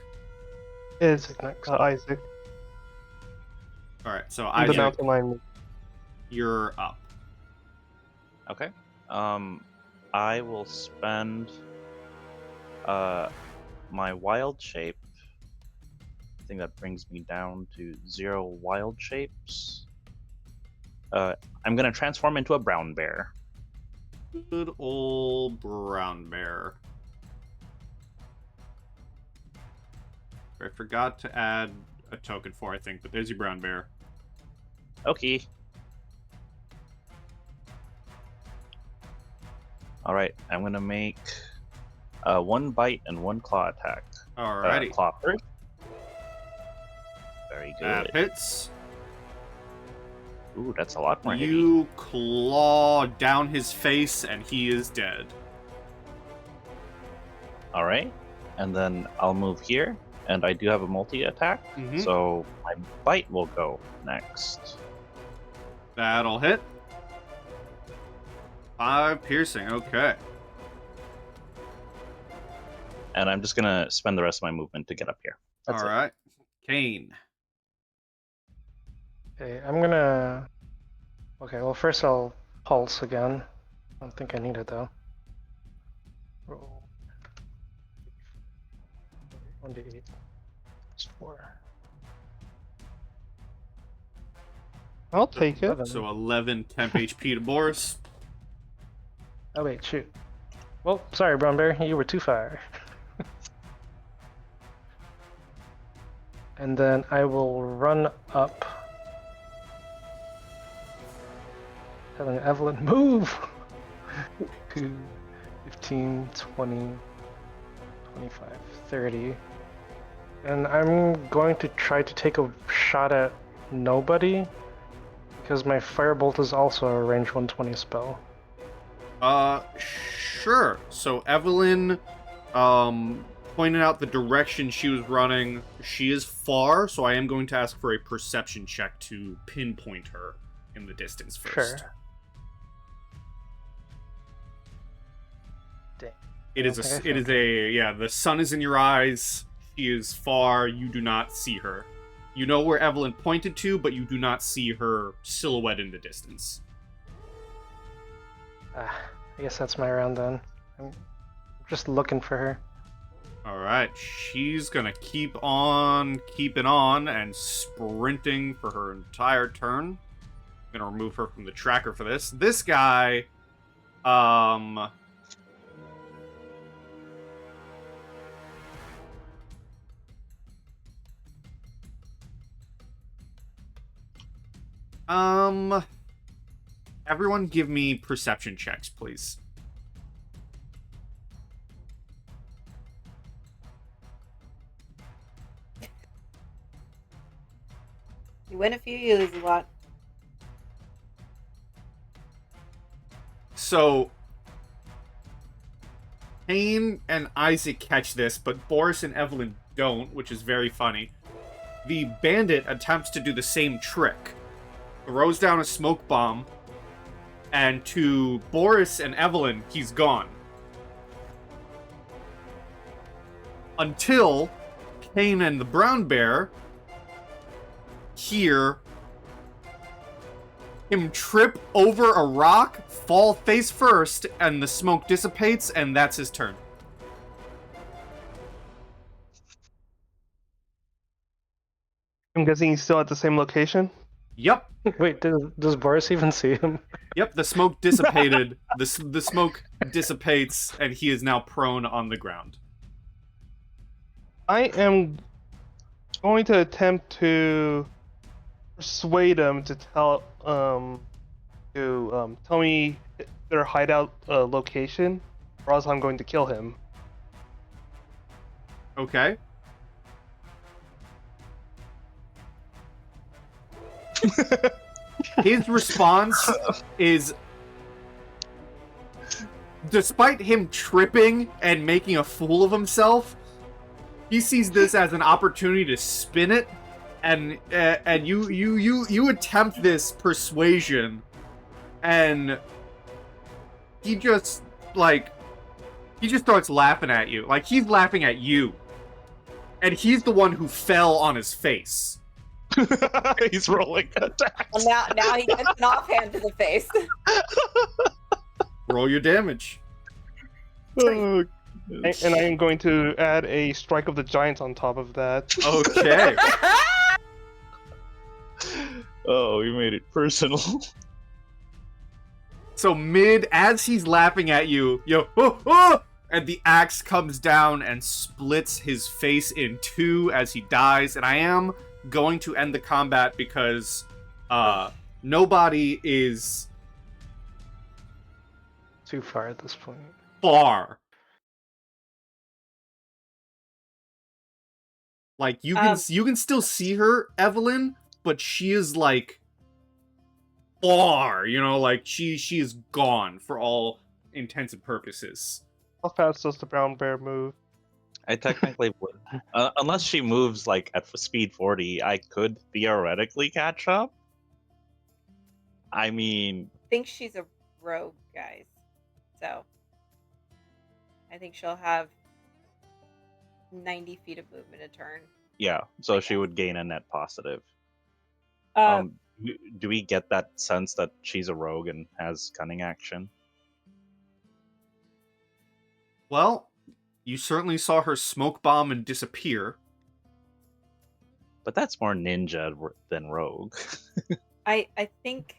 [SPEAKER 4] It's
[SPEAKER 6] Next.
[SPEAKER 4] Isaac.
[SPEAKER 2] All right. So
[SPEAKER 4] The
[SPEAKER 2] Isaac,
[SPEAKER 4] mountain lion.
[SPEAKER 2] you're up.
[SPEAKER 3] Okay. I will spend my wild shape. I think that brings me down to 0 wild shapes. I'm gonna transform into a brown bear.
[SPEAKER 2] Good old brown bear. I forgot to add a token for, I think, but there's your brown bear.
[SPEAKER 3] Okay. Alright, I'm gonna make 1 bite and 1 claw attack.
[SPEAKER 2] Alrighty.
[SPEAKER 3] Claw first. Very
[SPEAKER 2] That
[SPEAKER 3] good.
[SPEAKER 2] hits.
[SPEAKER 3] Ooh, that's a lot more hitty.
[SPEAKER 2] You claw down his face, and he is dead.
[SPEAKER 3] Alright, and then I'll move here, and I do have a multi-attack,
[SPEAKER 2] Mhm.
[SPEAKER 3] so my bite will go next.
[SPEAKER 2] That'll hit. 5 piercing, okay.
[SPEAKER 3] And I'm just gonna spend the rest of my movement to get up here. That's it.
[SPEAKER 2] Alright. Caine.
[SPEAKER 6] Okay, I'm gonna. Okay, well, first I'll pulse again. I don't think I need it though. Roll. 1d8. Just 4.
[SPEAKER 4] I'll take it.
[SPEAKER 6] 11.
[SPEAKER 2] So 11 temp HP to Boris.
[SPEAKER 6] Oh wait, shoot. Well, sorry, brown bear, you were too far. And then I will run up. Telling Evelyn, move! 2, 15, 20, 25, 30. And I'm going to try to take a shot at nobody, because my firebolt is also a range 120 spell.
[SPEAKER 2] Sure. So Evelyn, pointed out the direction she was running. She is far, so I am going to ask for a perception check to pinpoint her in the distance first.
[SPEAKER 6] Sure.
[SPEAKER 2] It is the sun is in your eyes. She is far. You do not see her. You know where Evelyn pointed to, but you do not see her silhouette in the distance.
[SPEAKER 6] I guess that's my round then. I'm just looking for her.
[SPEAKER 2] Alright, she's gonna keep on keeping on and sprinting for her entire turn. I'm gonna remove her from the tracker for this. This guy, everyone give me perception checks, please.
[SPEAKER 5] You win a few, you lose a lot.
[SPEAKER 2] So, Caine and Isaac catch this, but Boris and Evelyn don't, which is very funny. The bandit attempts to do the same trick. Throws down a smoke bomb, and to Boris and Evelyn, he's gone. Until Caine and the brown bear hear him trip over a rock, fall face first, and the smoke dissipates, and that's his turn.
[SPEAKER 4] I'm guessing he's still at the same location.
[SPEAKER 2] Yep.
[SPEAKER 6] Wait, does Boris even see him?
[SPEAKER 2] Yep, the smoke dissipated. The smoke dissipates, and he is now prone on the ground.
[SPEAKER 4] I am going to attempt to persuade him to tell me their hideout location, or else I'm going to kill him.
[SPEAKER 2] Okay. His response is, despite him tripping and making a fool of himself, he sees this as an opportunity to spin it, and you attempt this persuasion, and he just starts laughing at you. Like, he's laughing at you, and he's the one who fell on his face.
[SPEAKER 3] He's rolling attacks.
[SPEAKER 5] Well, now he gets an offhand to the face.
[SPEAKER 2] Roll your damage.
[SPEAKER 3] Oh,
[SPEAKER 4] And I am going to add a Strike of the Giants on top of that.
[SPEAKER 2] Okay.
[SPEAKER 3] oh, you made it personal.
[SPEAKER 2] So as he's laughing at you, and the axe comes down and splits his face in two as he dies. And I am going to end the combat because nobody is
[SPEAKER 6] Too far at this point.
[SPEAKER 2] far. Like, you can still see her, Evelyn, but she is like far, like she is gone for all intents and purposes.
[SPEAKER 4] How fast does the brown bear move?
[SPEAKER 3] I technically would. Unless she moves like at speed 40, I could theoretically catch up. I mean,
[SPEAKER 5] I think she's a rogue, guys. So I think she'll have 90 feet of movement a turn.
[SPEAKER 3] yeah, so she would gain a net positive.
[SPEAKER 5] Uh,
[SPEAKER 3] Do we get that sense that she's a rogue and has cunning action?
[SPEAKER 2] Well, you certainly saw her smoke bomb and disappear.
[SPEAKER 3] But that's more ninja than rogue.
[SPEAKER 5] I think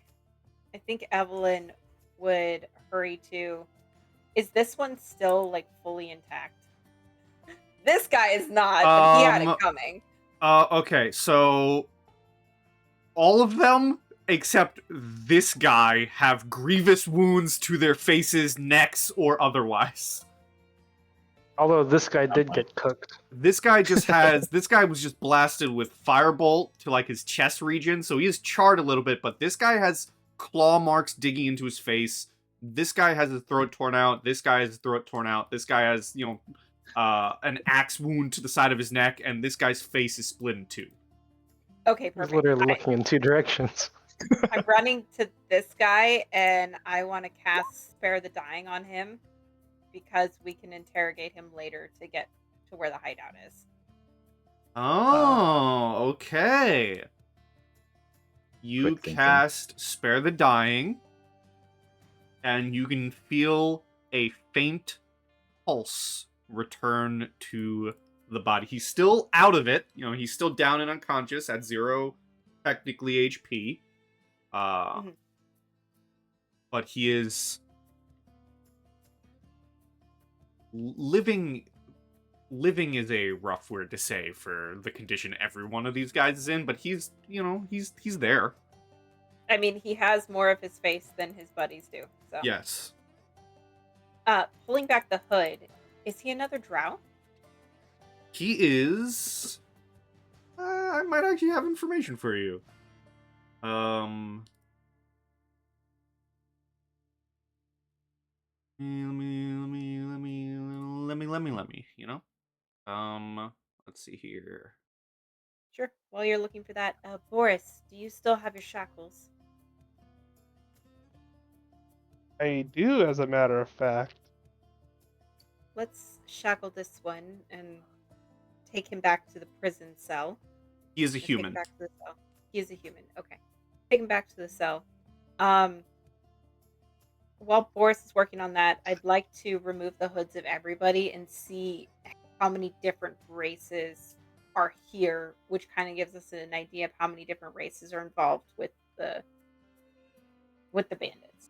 [SPEAKER 5] Evelyn would hurry to. Is this one still like fully intact? This guy is not, but he had it coming.
[SPEAKER 2] Okay, so all of them except this guy have grievous wounds to their faces, necks, or otherwise.
[SPEAKER 6] Although this guy did get cooked.
[SPEAKER 2] This guy this guy was just blasted with firebolt to like his chest region, so he is charred a little bit, but this guy has claw marks digging into his face. This guy has his throat torn out. This guy has his throat torn out. This guy has, an axe wound to the side of his neck, and this guy's face is split in two.
[SPEAKER 5] Okay,
[SPEAKER 6] He's
[SPEAKER 5] perfect.
[SPEAKER 6] literally looking in two directions.
[SPEAKER 5] I'm running to this guy, and I want to cast Spare the Dying on him because we can interrogate him later to get to where the hideout is.
[SPEAKER 2] Oh, okay. You
[SPEAKER 3] Quick thinking.
[SPEAKER 2] cast Spare the Dying, and you can feel a faint pulse return to the body. He's still out of it. He's still down and unconscious at 0, technically, HP. But he is living is a rough word to say for the condition every one of these guys is in, but he's there.
[SPEAKER 5] I mean, he has more of his face than his buddies do. So
[SPEAKER 2] Yes.
[SPEAKER 5] Pulling back the hood, is he another drow?
[SPEAKER 2] He is... I might actually have information for you. Let me, let's see here.
[SPEAKER 5] Sure. While you're looking for that, Boris, do you still have your shackles?
[SPEAKER 4] I do, as a matter of fact.
[SPEAKER 5] Let's shackle this one and take him back to the prison cell.
[SPEAKER 2] He is a
[SPEAKER 5] Take him
[SPEAKER 2] human.
[SPEAKER 5] back to the cell. He is a human. Okay. Take him back to the cell. While Boris is working on that, I'd like to remove the hoods of everybody and see how many different races are here, which kind of gives us an idea of how many different races are involved with the bandits.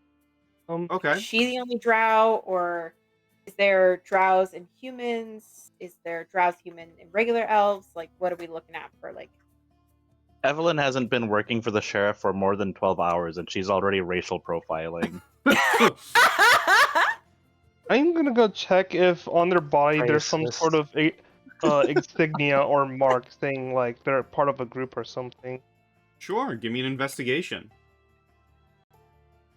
[SPEAKER 5] Is
[SPEAKER 2] Okay.
[SPEAKER 5] she the only drow, or is there drows and humans? Is there drows, human, and regular elves? Like, what are we looking at for, like...
[SPEAKER 3] Evelyn hasn't been working for the sheriff for more than 12 hours, and she's already racial profiling.
[SPEAKER 4] I'm gonna go check if on their body there's some
[SPEAKER 6] Racist.
[SPEAKER 4] sort of insignia or mark saying like they're part of a group or something.
[SPEAKER 2] Sure, give me an investigation.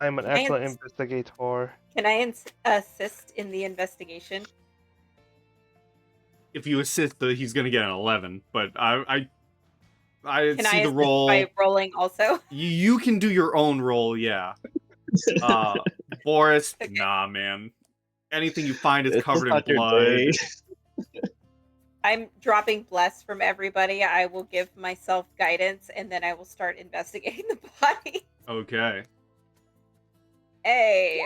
[SPEAKER 4] I'm an
[SPEAKER 5] Can I
[SPEAKER 4] excellent
[SPEAKER 5] ins-
[SPEAKER 4] investigator.
[SPEAKER 5] Can I assist in the investigation?
[SPEAKER 2] If you assist, he's gonna get an 11. But I
[SPEAKER 5] Can I
[SPEAKER 2] see the
[SPEAKER 5] assist
[SPEAKER 2] roll.
[SPEAKER 5] by rolling also?
[SPEAKER 2] You can do your own roll, yeah. Boris,
[SPEAKER 5] Okay.
[SPEAKER 2] nah, man. Anything you find is
[SPEAKER 3] It's
[SPEAKER 2] covered in
[SPEAKER 3] not your
[SPEAKER 2] blood.
[SPEAKER 3] day.
[SPEAKER 5] I'm dropping bless from everybody. I will give myself guidance, and then I will start investigating the body.
[SPEAKER 2] Okay.
[SPEAKER 5] Hey,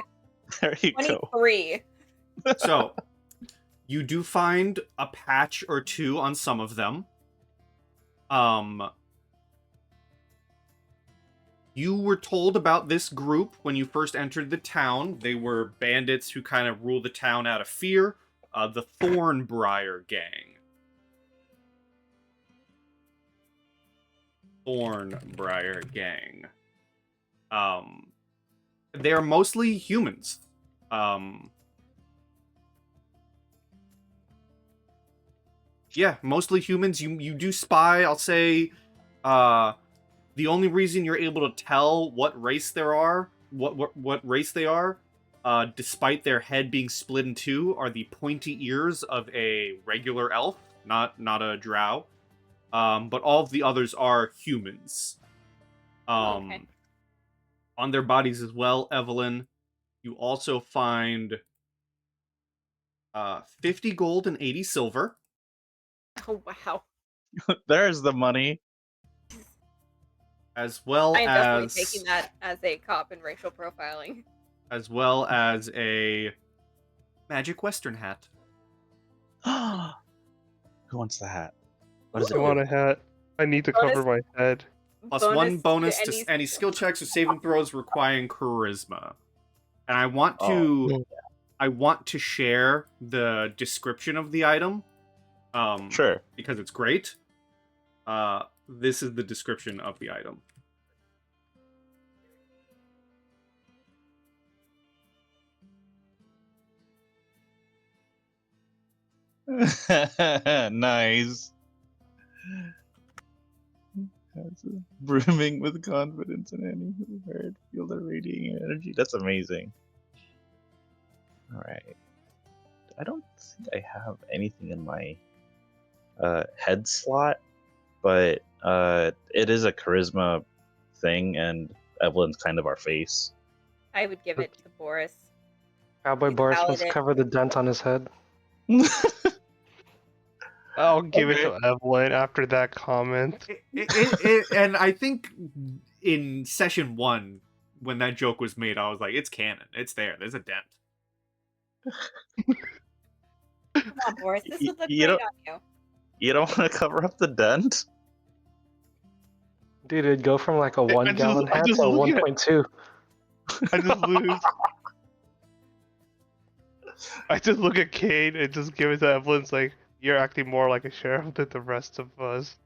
[SPEAKER 3] There you go.
[SPEAKER 5] 23.
[SPEAKER 2] So, you do find a patch or two on some of them. You were told about this group when you first entered the town. They were bandits who kind of rule the town out of fear. The Thornbriar Gang. Thornbriar Gang. They are mostly humans. Yeah, mostly humans. You do spy. I'll say, the only reason you're able to tell what race there are, what race they are, despite their head being split in two, are the pointy ears of a regular elf, not a drow. But all of the others are humans.
[SPEAKER 5] Okay.
[SPEAKER 2] On their bodies as well, Evelyn, you also find 50 gold and 80 silver.
[SPEAKER 5] Oh, wow.
[SPEAKER 3] There's the money.
[SPEAKER 2] As well
[SPEAKER 5] I am definitely
[SPEAKER 2] as
[SPEAKER 5] taking that as a cop in racial profiling.
[SPEAKER 2] as well as a magic western hat.
[SPEAKER 3] Who wants the hat? What does
[SPEAKER 4] I
[SPEAKER 3] it
[SPEAKER 4] want
[SPEAKER 3] do?
[SPEAKER 4] a hat. I need to
[SPEAKER 5] Bonus-
[SPEAKER 4] cover my head.
[SPEAKER 2] Plus one bonus to any skill checks or saving throws requiring charisma. And I want to share the description of the item.
[SPEAKER 3] Sure.
[SPEAKER 2] Because it's great. This is the description of the item.
[SPEAKER 3] Nice. Brimming with confidence in any who heard, feel the radiating energy. That's amazing. Alright. I don't think I have anything in my head slot, but it is a charisma thing, and Evelyn's kind of our face.
[SPEAKER 5] I would give it to Boris.
[SPEAKER 6] Cowboy
[SPEAKER 5] He's
[SPEAKER 6] Boris wants to
[SPEAKER 5] paladin.
[SPEAKER 6] cover the dent on his head.
[SPEAKER 4] I'll give it
[SPEAKER 2] Okay.
[SPEAKER 4] to Evelyn after that comment.
[SPEAKER 2] And I think in session 1, when that joke was made, I was like, it's canon. It's there. There's a dent.
[SPEAKER 5] Come on, Boris. This would look
[SPEAKER 3] You
[SPEAKER 5] great
[SPEAKER 3] don't-
[SPEAKER 5] on you.
[SPEAKER 3] You don't want to cover up the dent?
[SPEAKER 6] Dude, it'd go from like a
[SPEAKER 4] I
[SPEAKER 6] 1
[SPEAKER 4] just-
[SPEAKER 6] gallon
[SPEAKER 4] I
[SPEAKER 6] hat
[SPEAKER 4] just
[SPEAKER 6] to a
[SPEAKER 4] look at-
[SPEAKER 6] 1.2.
[SPEAKER 4] I just look at Caine and just give it to Evelyn. It's like, you're acting more like a sheriff than the rest of us.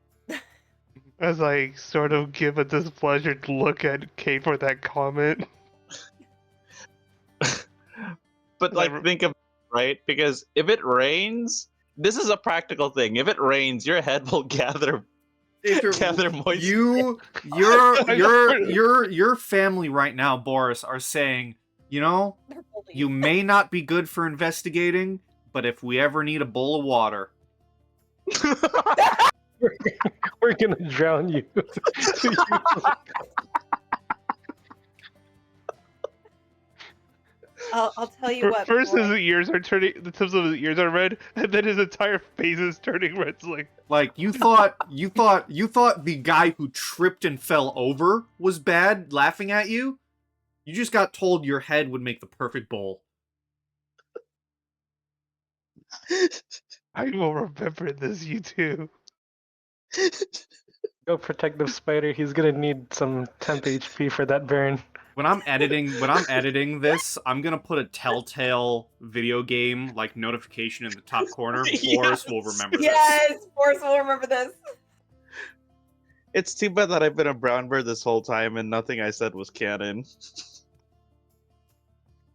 [SPEAKER 4] As I sort of give a displeasured look at Caine for that comment.
[SPEAKER 3] But like, think of right, because if it rains, this is a practical thing. If it rains, your head will gather moisture.
[SPEAKER 2] Your family right now, Boris, are saying, you know,
[SPEAKER 5] They're bullies.
[SPEAKER 2] you may not be good for investigating, but if we ever need a bowl of water,
[SPEAKER 6] We're gonna drown you.
[SPEAKER 5] I'll tell you what.
[SPEAKER 4] First
[SPEAKER 5] Boris,
[SPEAKER 4] his ears are turning, the tips of his ears are red, and then his entire face is turning red. It's like,
[SPEAKER 2] you thought the guy who tripped and fell over was bad, laughing at you. You just got told your head would make the perfect bowl.
[SPEAKER 4] I will remember this, you two.
[SPEAKER 6] Go protective spider. He's gonna need some temp HP for that burn.
[SPEAKER 2] When I'm editing this, I'm gonna put a Telltale video game like notification in the top corner. Boris will remember this.
[SPEAKER 5] Yes, Boris will remember this.
[SPEAKER 3] It's too bad that I've been a brown bear this whole time and nothing I said was canon.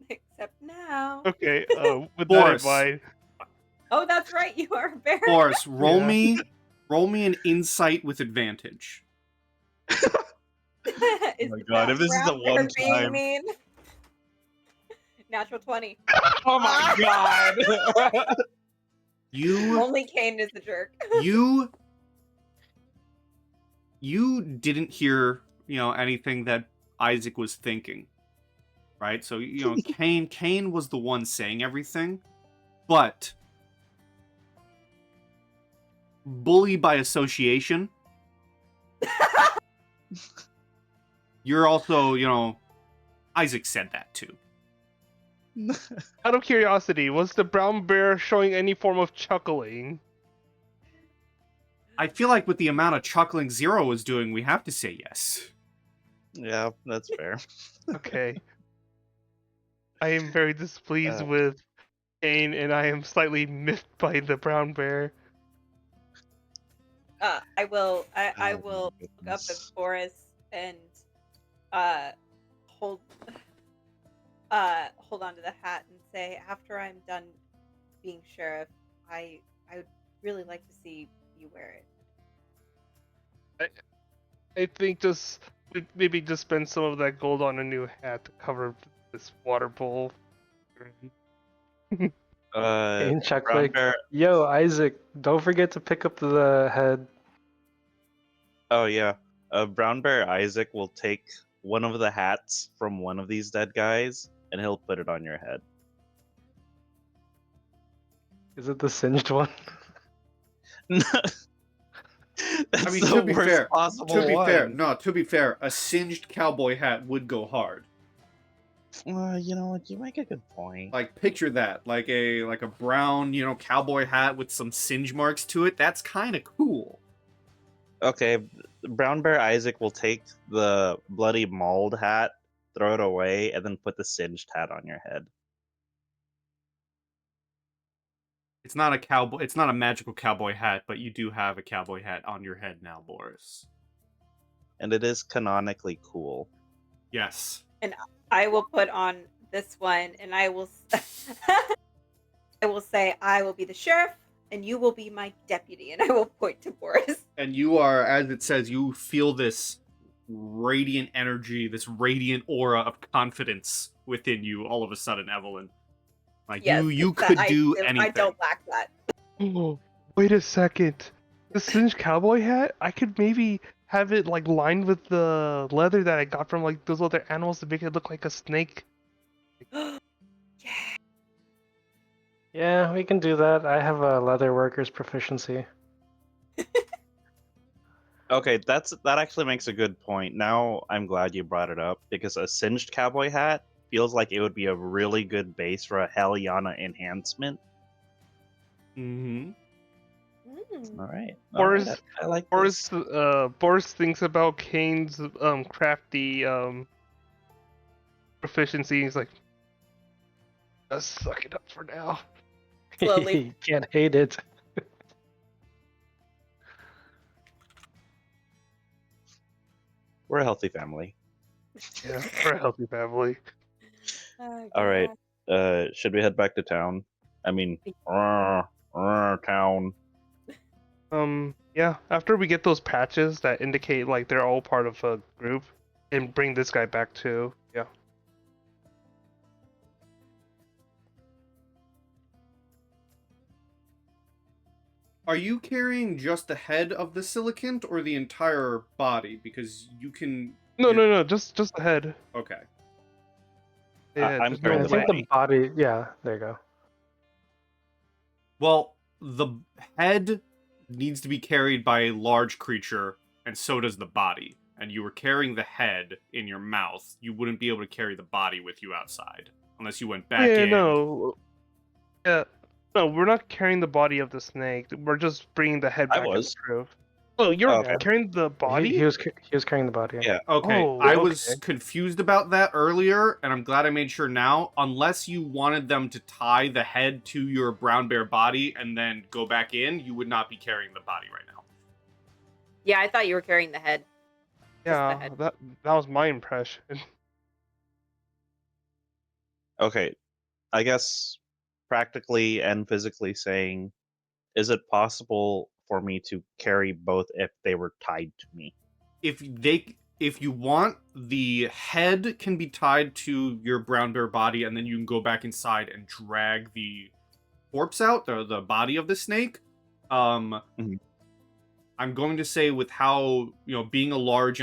[SPEAKER 5] Except now.
[SPEAKER 4] Okay, with
[SPEAKER 2] Boris.
[SPEAKER 4] that in mind,
[SPEAKER 5] Oh, that's right. You are a bear.
[SPEAKER 2] Boris, roll
[SPEAKER 4] Yeah.
[SPEAKER 2] me an insight with advantage.
[SPEAKER 5] Is
[SPEAKER 3] my God,
[SPEAKER 5] that
[SPEAKER 3] if this is the
[SPEAKER 5] brown bear
[SPEAKER 3] one
[SPEAKER 5] being
[SPEAKER 3] time-
[SPEAKER 5] mean? Natural 20.
[SPEAKER 3] Oh my god!
[SPEAKER 2] You
[SPEAKER 5] Only Caine is the jerk.
[SPEAKER 2] you didn't hear, anything that Isaac was thinking. Right? So, Caine was the one saying everything, but bully by association. You're also, Isaac said that too.
[SPEAKER 4] out of curiosity, was the brown bear showing any form of chuckling?
[SPEAKER 2] I feel like with the amount of chuckling Zero was doing, we have to say yes.
[SPEAKER 3] Yeah, that's fair.
[SPEAKER 4] Okay. I am very displeased
[SPEAKER 3] Uh.
[SPEAKER 4] with Caine, and I am slightly miffed by the brown bear.
[SPEAKER 5] I will
[SPEAKER 3] Oh,
[SPEAKER 5] look up at
[SPEAKER 3] goodness.
[SPEAKER 5] Boris and hold on to the hat and say, after I'm done being sheriff, I would really like to see you wear it.
[SPEAKER 4] I think maybe just spend some of that gold on a new hat to cover this water bowl.
[SPEAKER 6] And check
[SPEAKER 3] brown
[SPEAKER 6] like,
[SPEAKER 3] bear.
[SPEAKER 6] yo, Isaac, don't forget to pick up the head.
[SPEAKER 3] Oh yeah, brown bear Isaac will take one of the hats from one of these dead guys, and he'll put it on your head.
[SPEAKER 6] Is it the singed one?
[SPEAKER 3] That's
[SPEAKER 2] I mean,
[SPEAKER 3] the
[SPEAKER 2] to be
[SPEAKER 3] worst
[SPEAKER 2] fair,
[SPEAKER 3] possible
[SPEAKER 2] to be fair, a singed cowboy hat would go hard.
[SPEAKER 3] You know what? You make a good point.
[SPEAKER 2] Like, picture that, like a brown, cowboy hat with some singe marks to it. That's kind of cool.
[SPEAKER 3] Okay, brown bear Isaac will take the bloody mauled hat, throw it away, and then put the singed hat on your head.
[SPEAKER 2] It's not a cowboy. It's not a magical cowboy hat, but you do have a cowboy hat on your head now, Boris.
[SPEAKER 3] And it is canonically cool.
[SPEAKER 2] Yes.
[SPEAKER 5] I will put on this one, and I will I will say I will be the sheriff, and you will be my deputy, and I will point to Boris.
[SPEAKER 2] And you are, as it says, you feel this radiant energy, this radiant aura of confidence within you all of a sudden, Evelyn. Like,
[SPEAKER 5] Yes,
[SPEAKER 2] you
[SPEAKER 5] it's that
[SPEAKER 2] could do anything.
[SPEAKER 5] I don't lack that.
[SPEAKER 4] Oh, wait a second. The singed cowboy hat? I could maybe have it like lined with the leather that I got from like those other animals to make it look like a snake.
[SPEAKER 5] Yeah.
[SPEAKER 6] Yeah, we can do that. I have a leather worker's proficiency.
[SPEAKER 3] Okay, that actually makes a good point. Now I'm glad you brought it up, because a singed cowboy hat feels like it would be a really good base for a Helliana enhancement.
[SPEAKER 2] Mm-hmm.
[SPEAKER 3] All right.
[SPEAKER 4] Boris-
[SPEAKER 3] I like
[SPEAKER 4] Boris,
[SPEAKER 3] this.
[SPEAKER 4] Boris thinks about Caine's crafty proficiency. He's like, let's suck it up for now.
[SPEAKER 5] Slowly.
[SPEAKER 6] Can't hate it.
[SPEAKER 3] We're a healthy family.
[SPEAKER 4] Yeah, we're a healthy family.
[SPEAKER 5] Oh,
[SPEAKER 3] All right.
[SPEAKER 5] God.
[SPEAKER 3] Should we head back to town? I mean, town.
[SPEAKER 4] Yeah, after we get those patches that indicate like they're all part of a group, and bring this guy back too. Yeah.
[SPEAKER 2] Are you carrying just the head of the silicant or the entire body? Because you can.
[SPEAKER 4] No, just the head.
[SPEAKER 2] Okay.
[SPEAKER 4] Yeah,
[SPEAKER 3] I'm
[SPEAKER 4] just
[SPEAKER 6] I
[SPEAKER 3] carrying
[SPEAKER 4] no
[SPEAKER 3] the
[SPEAKER 6] think
[SPEAKER 4] body.
[SPEAKER 6] the body. Yeah, there you go.
[SPEAKER 2] Well, the head needs to be carried by a large creature, and so does the body. and you were carrying the head in your mouth, you wouldn't be able to carry the body with you outside unless you went back in.
[SPEAKER 4] No. Yeah. No, we're not carrying the body of the snake. We're just bringing the head
[SPEAKER 3] I
[SPEAKER 4] back
[SPEAKER 3] was.
[SPEAKER 4] as proof. Oh, you're
[SPEAKER 3] Okay.
[SPEAKER 4] carrying the body?
[SPEAKER 6] He was carrying the body.
[SPEAKER 3] Yeah.
[SPEAKER 2] Okay,
[SPEAKER 4] Oh,
[SPEAKER 2] I was
[SPEAKER 4] okay.
[SPEAKER 2] confused about that earlier, and I'm glad I made sure now. Unless you wanted them to tie the head to your brown bear body and then go back in, you would not be carrying the body right now.
[SPEAKER 5] Yeah, I thought you were carrying the head. Just the
[SPEAKER 4] Yeah,
[SPEAKER 5] head.
[SPEAKER 4] that was my impression.
[SPEAKER 3] Okay. I guess practically and physically saying, is it possible for me to carry both if they were tied to me?
[SPEAKER 2] If you want, the head can be tied to your brown bear body, and then you can go back inside and drag the corpse out, the body of the snake.
[SPEAKER 3] Mhm.
[SPEAKER 2] I'm going to say with how, being a large,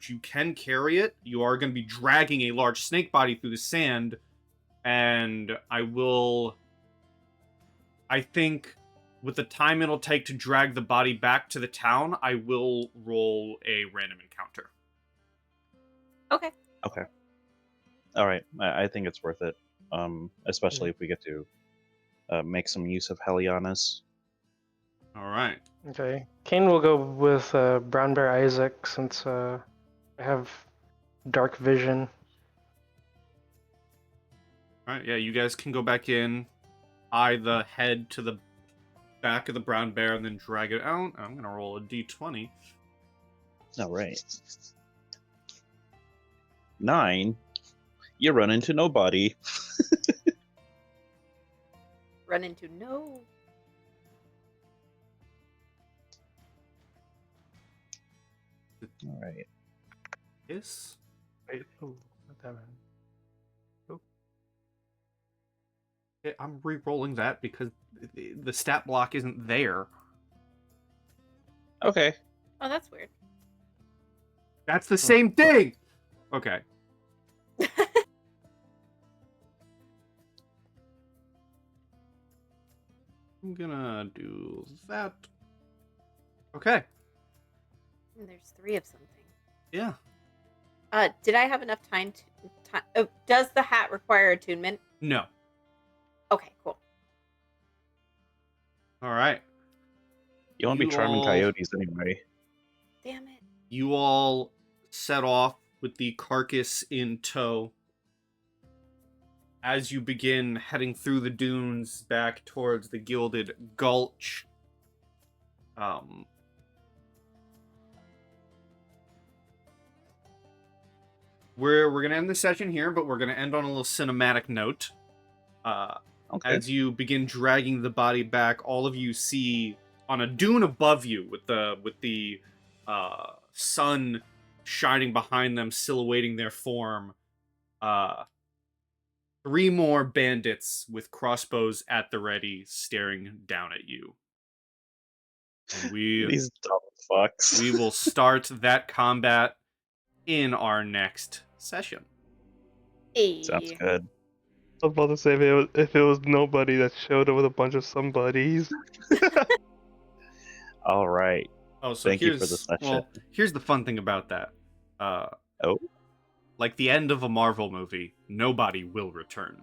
[SPEAKER 2] you can carry it. You are going to be dragging a large snake body through the sand, and I think with the time it'll take to drag the body back to the town, I will roll a random encounter.
[SPEAKER 5] Okay.
[SPEAKER 3] Okay. All right. I think it's worth it, especially if we get to make some use of Helianus.
[SPEAKER 2] All right.
[SPEAKER 6] Okay. Caine will go with Brown Bear Isaac since I have dark vision.
[SPEAKER 2] All right. Yeah, you guys can go back in, eye the head to the back of the brown bear, and then drag it out. I'm going to roll a d20.
[SPEAKER 3] All right. 9. You run into nobody.
[SPEAKER 5] Run into no.
[SPEAKER 3] All right.
[SPEAKER 2] Yes.
[SPEAKER 6] Wait, oh, not that one.
[SPEAKER 2] Okay, I'm re-rolling that because the stat block isn't there.
[SPEAKER 3] Okay.
[SPEAKER 5] Oh, that's weird.
[SPEAKER 2] That's the same thing! Okay. I'm gonna do that. Okay.
[SPEAKER 5] There's 3 of something.
[SPEAKER 2] Yeah.
[SPEAKER 5] Did I have enough time to... does the hat require attunement?
[SPEAKER 2] No.
[SPEAKER 5] Okay, cool.
[SPEAKER 2] All right.
[SPEAKER 3] You won't be
[SPEAKER 2] You
[SPEAKER 3] charming
[SPEAKER 2] all-
[SPEAKER 3] coyotes anyway.
[SPEAKER 5] Damn it.
[SPEAKER 2] You all set off with the carcass in tow as you begin heading through the dunes back towards the Gilded Gulch. We're gonna end the session here, but we're gonna end on a little cinematic note.
[SPEAKER 3] Okay.
[SPEAKER 2] As you begin dragging the body back, all of you see on a dune above you, with the sun shining behind them, silhouetting their form. 3 more bandits with crossbows at the ready, staring down at you. And
[SPEAKER 3] These dumb fucks.
[SPEAKER 2] we will start that combat in our next session.
[SPEAKER 5] Hey.
[SPEAKER 3] Sounds good.
[SPEAKER 4] I was about to say if it was nobody that showed up with a bunch of somebodies.
[SPEAKER 3] All right.
[SPEAKER 2] Oh, so
[SPEAKER 3] Thank you for the session.
[SPEAKER 2] Well, here's the fun thing about that.
[SPEAKER 3] Oh.
[SPEAKER 2] Like the end of a Marvel movie, nobody will return.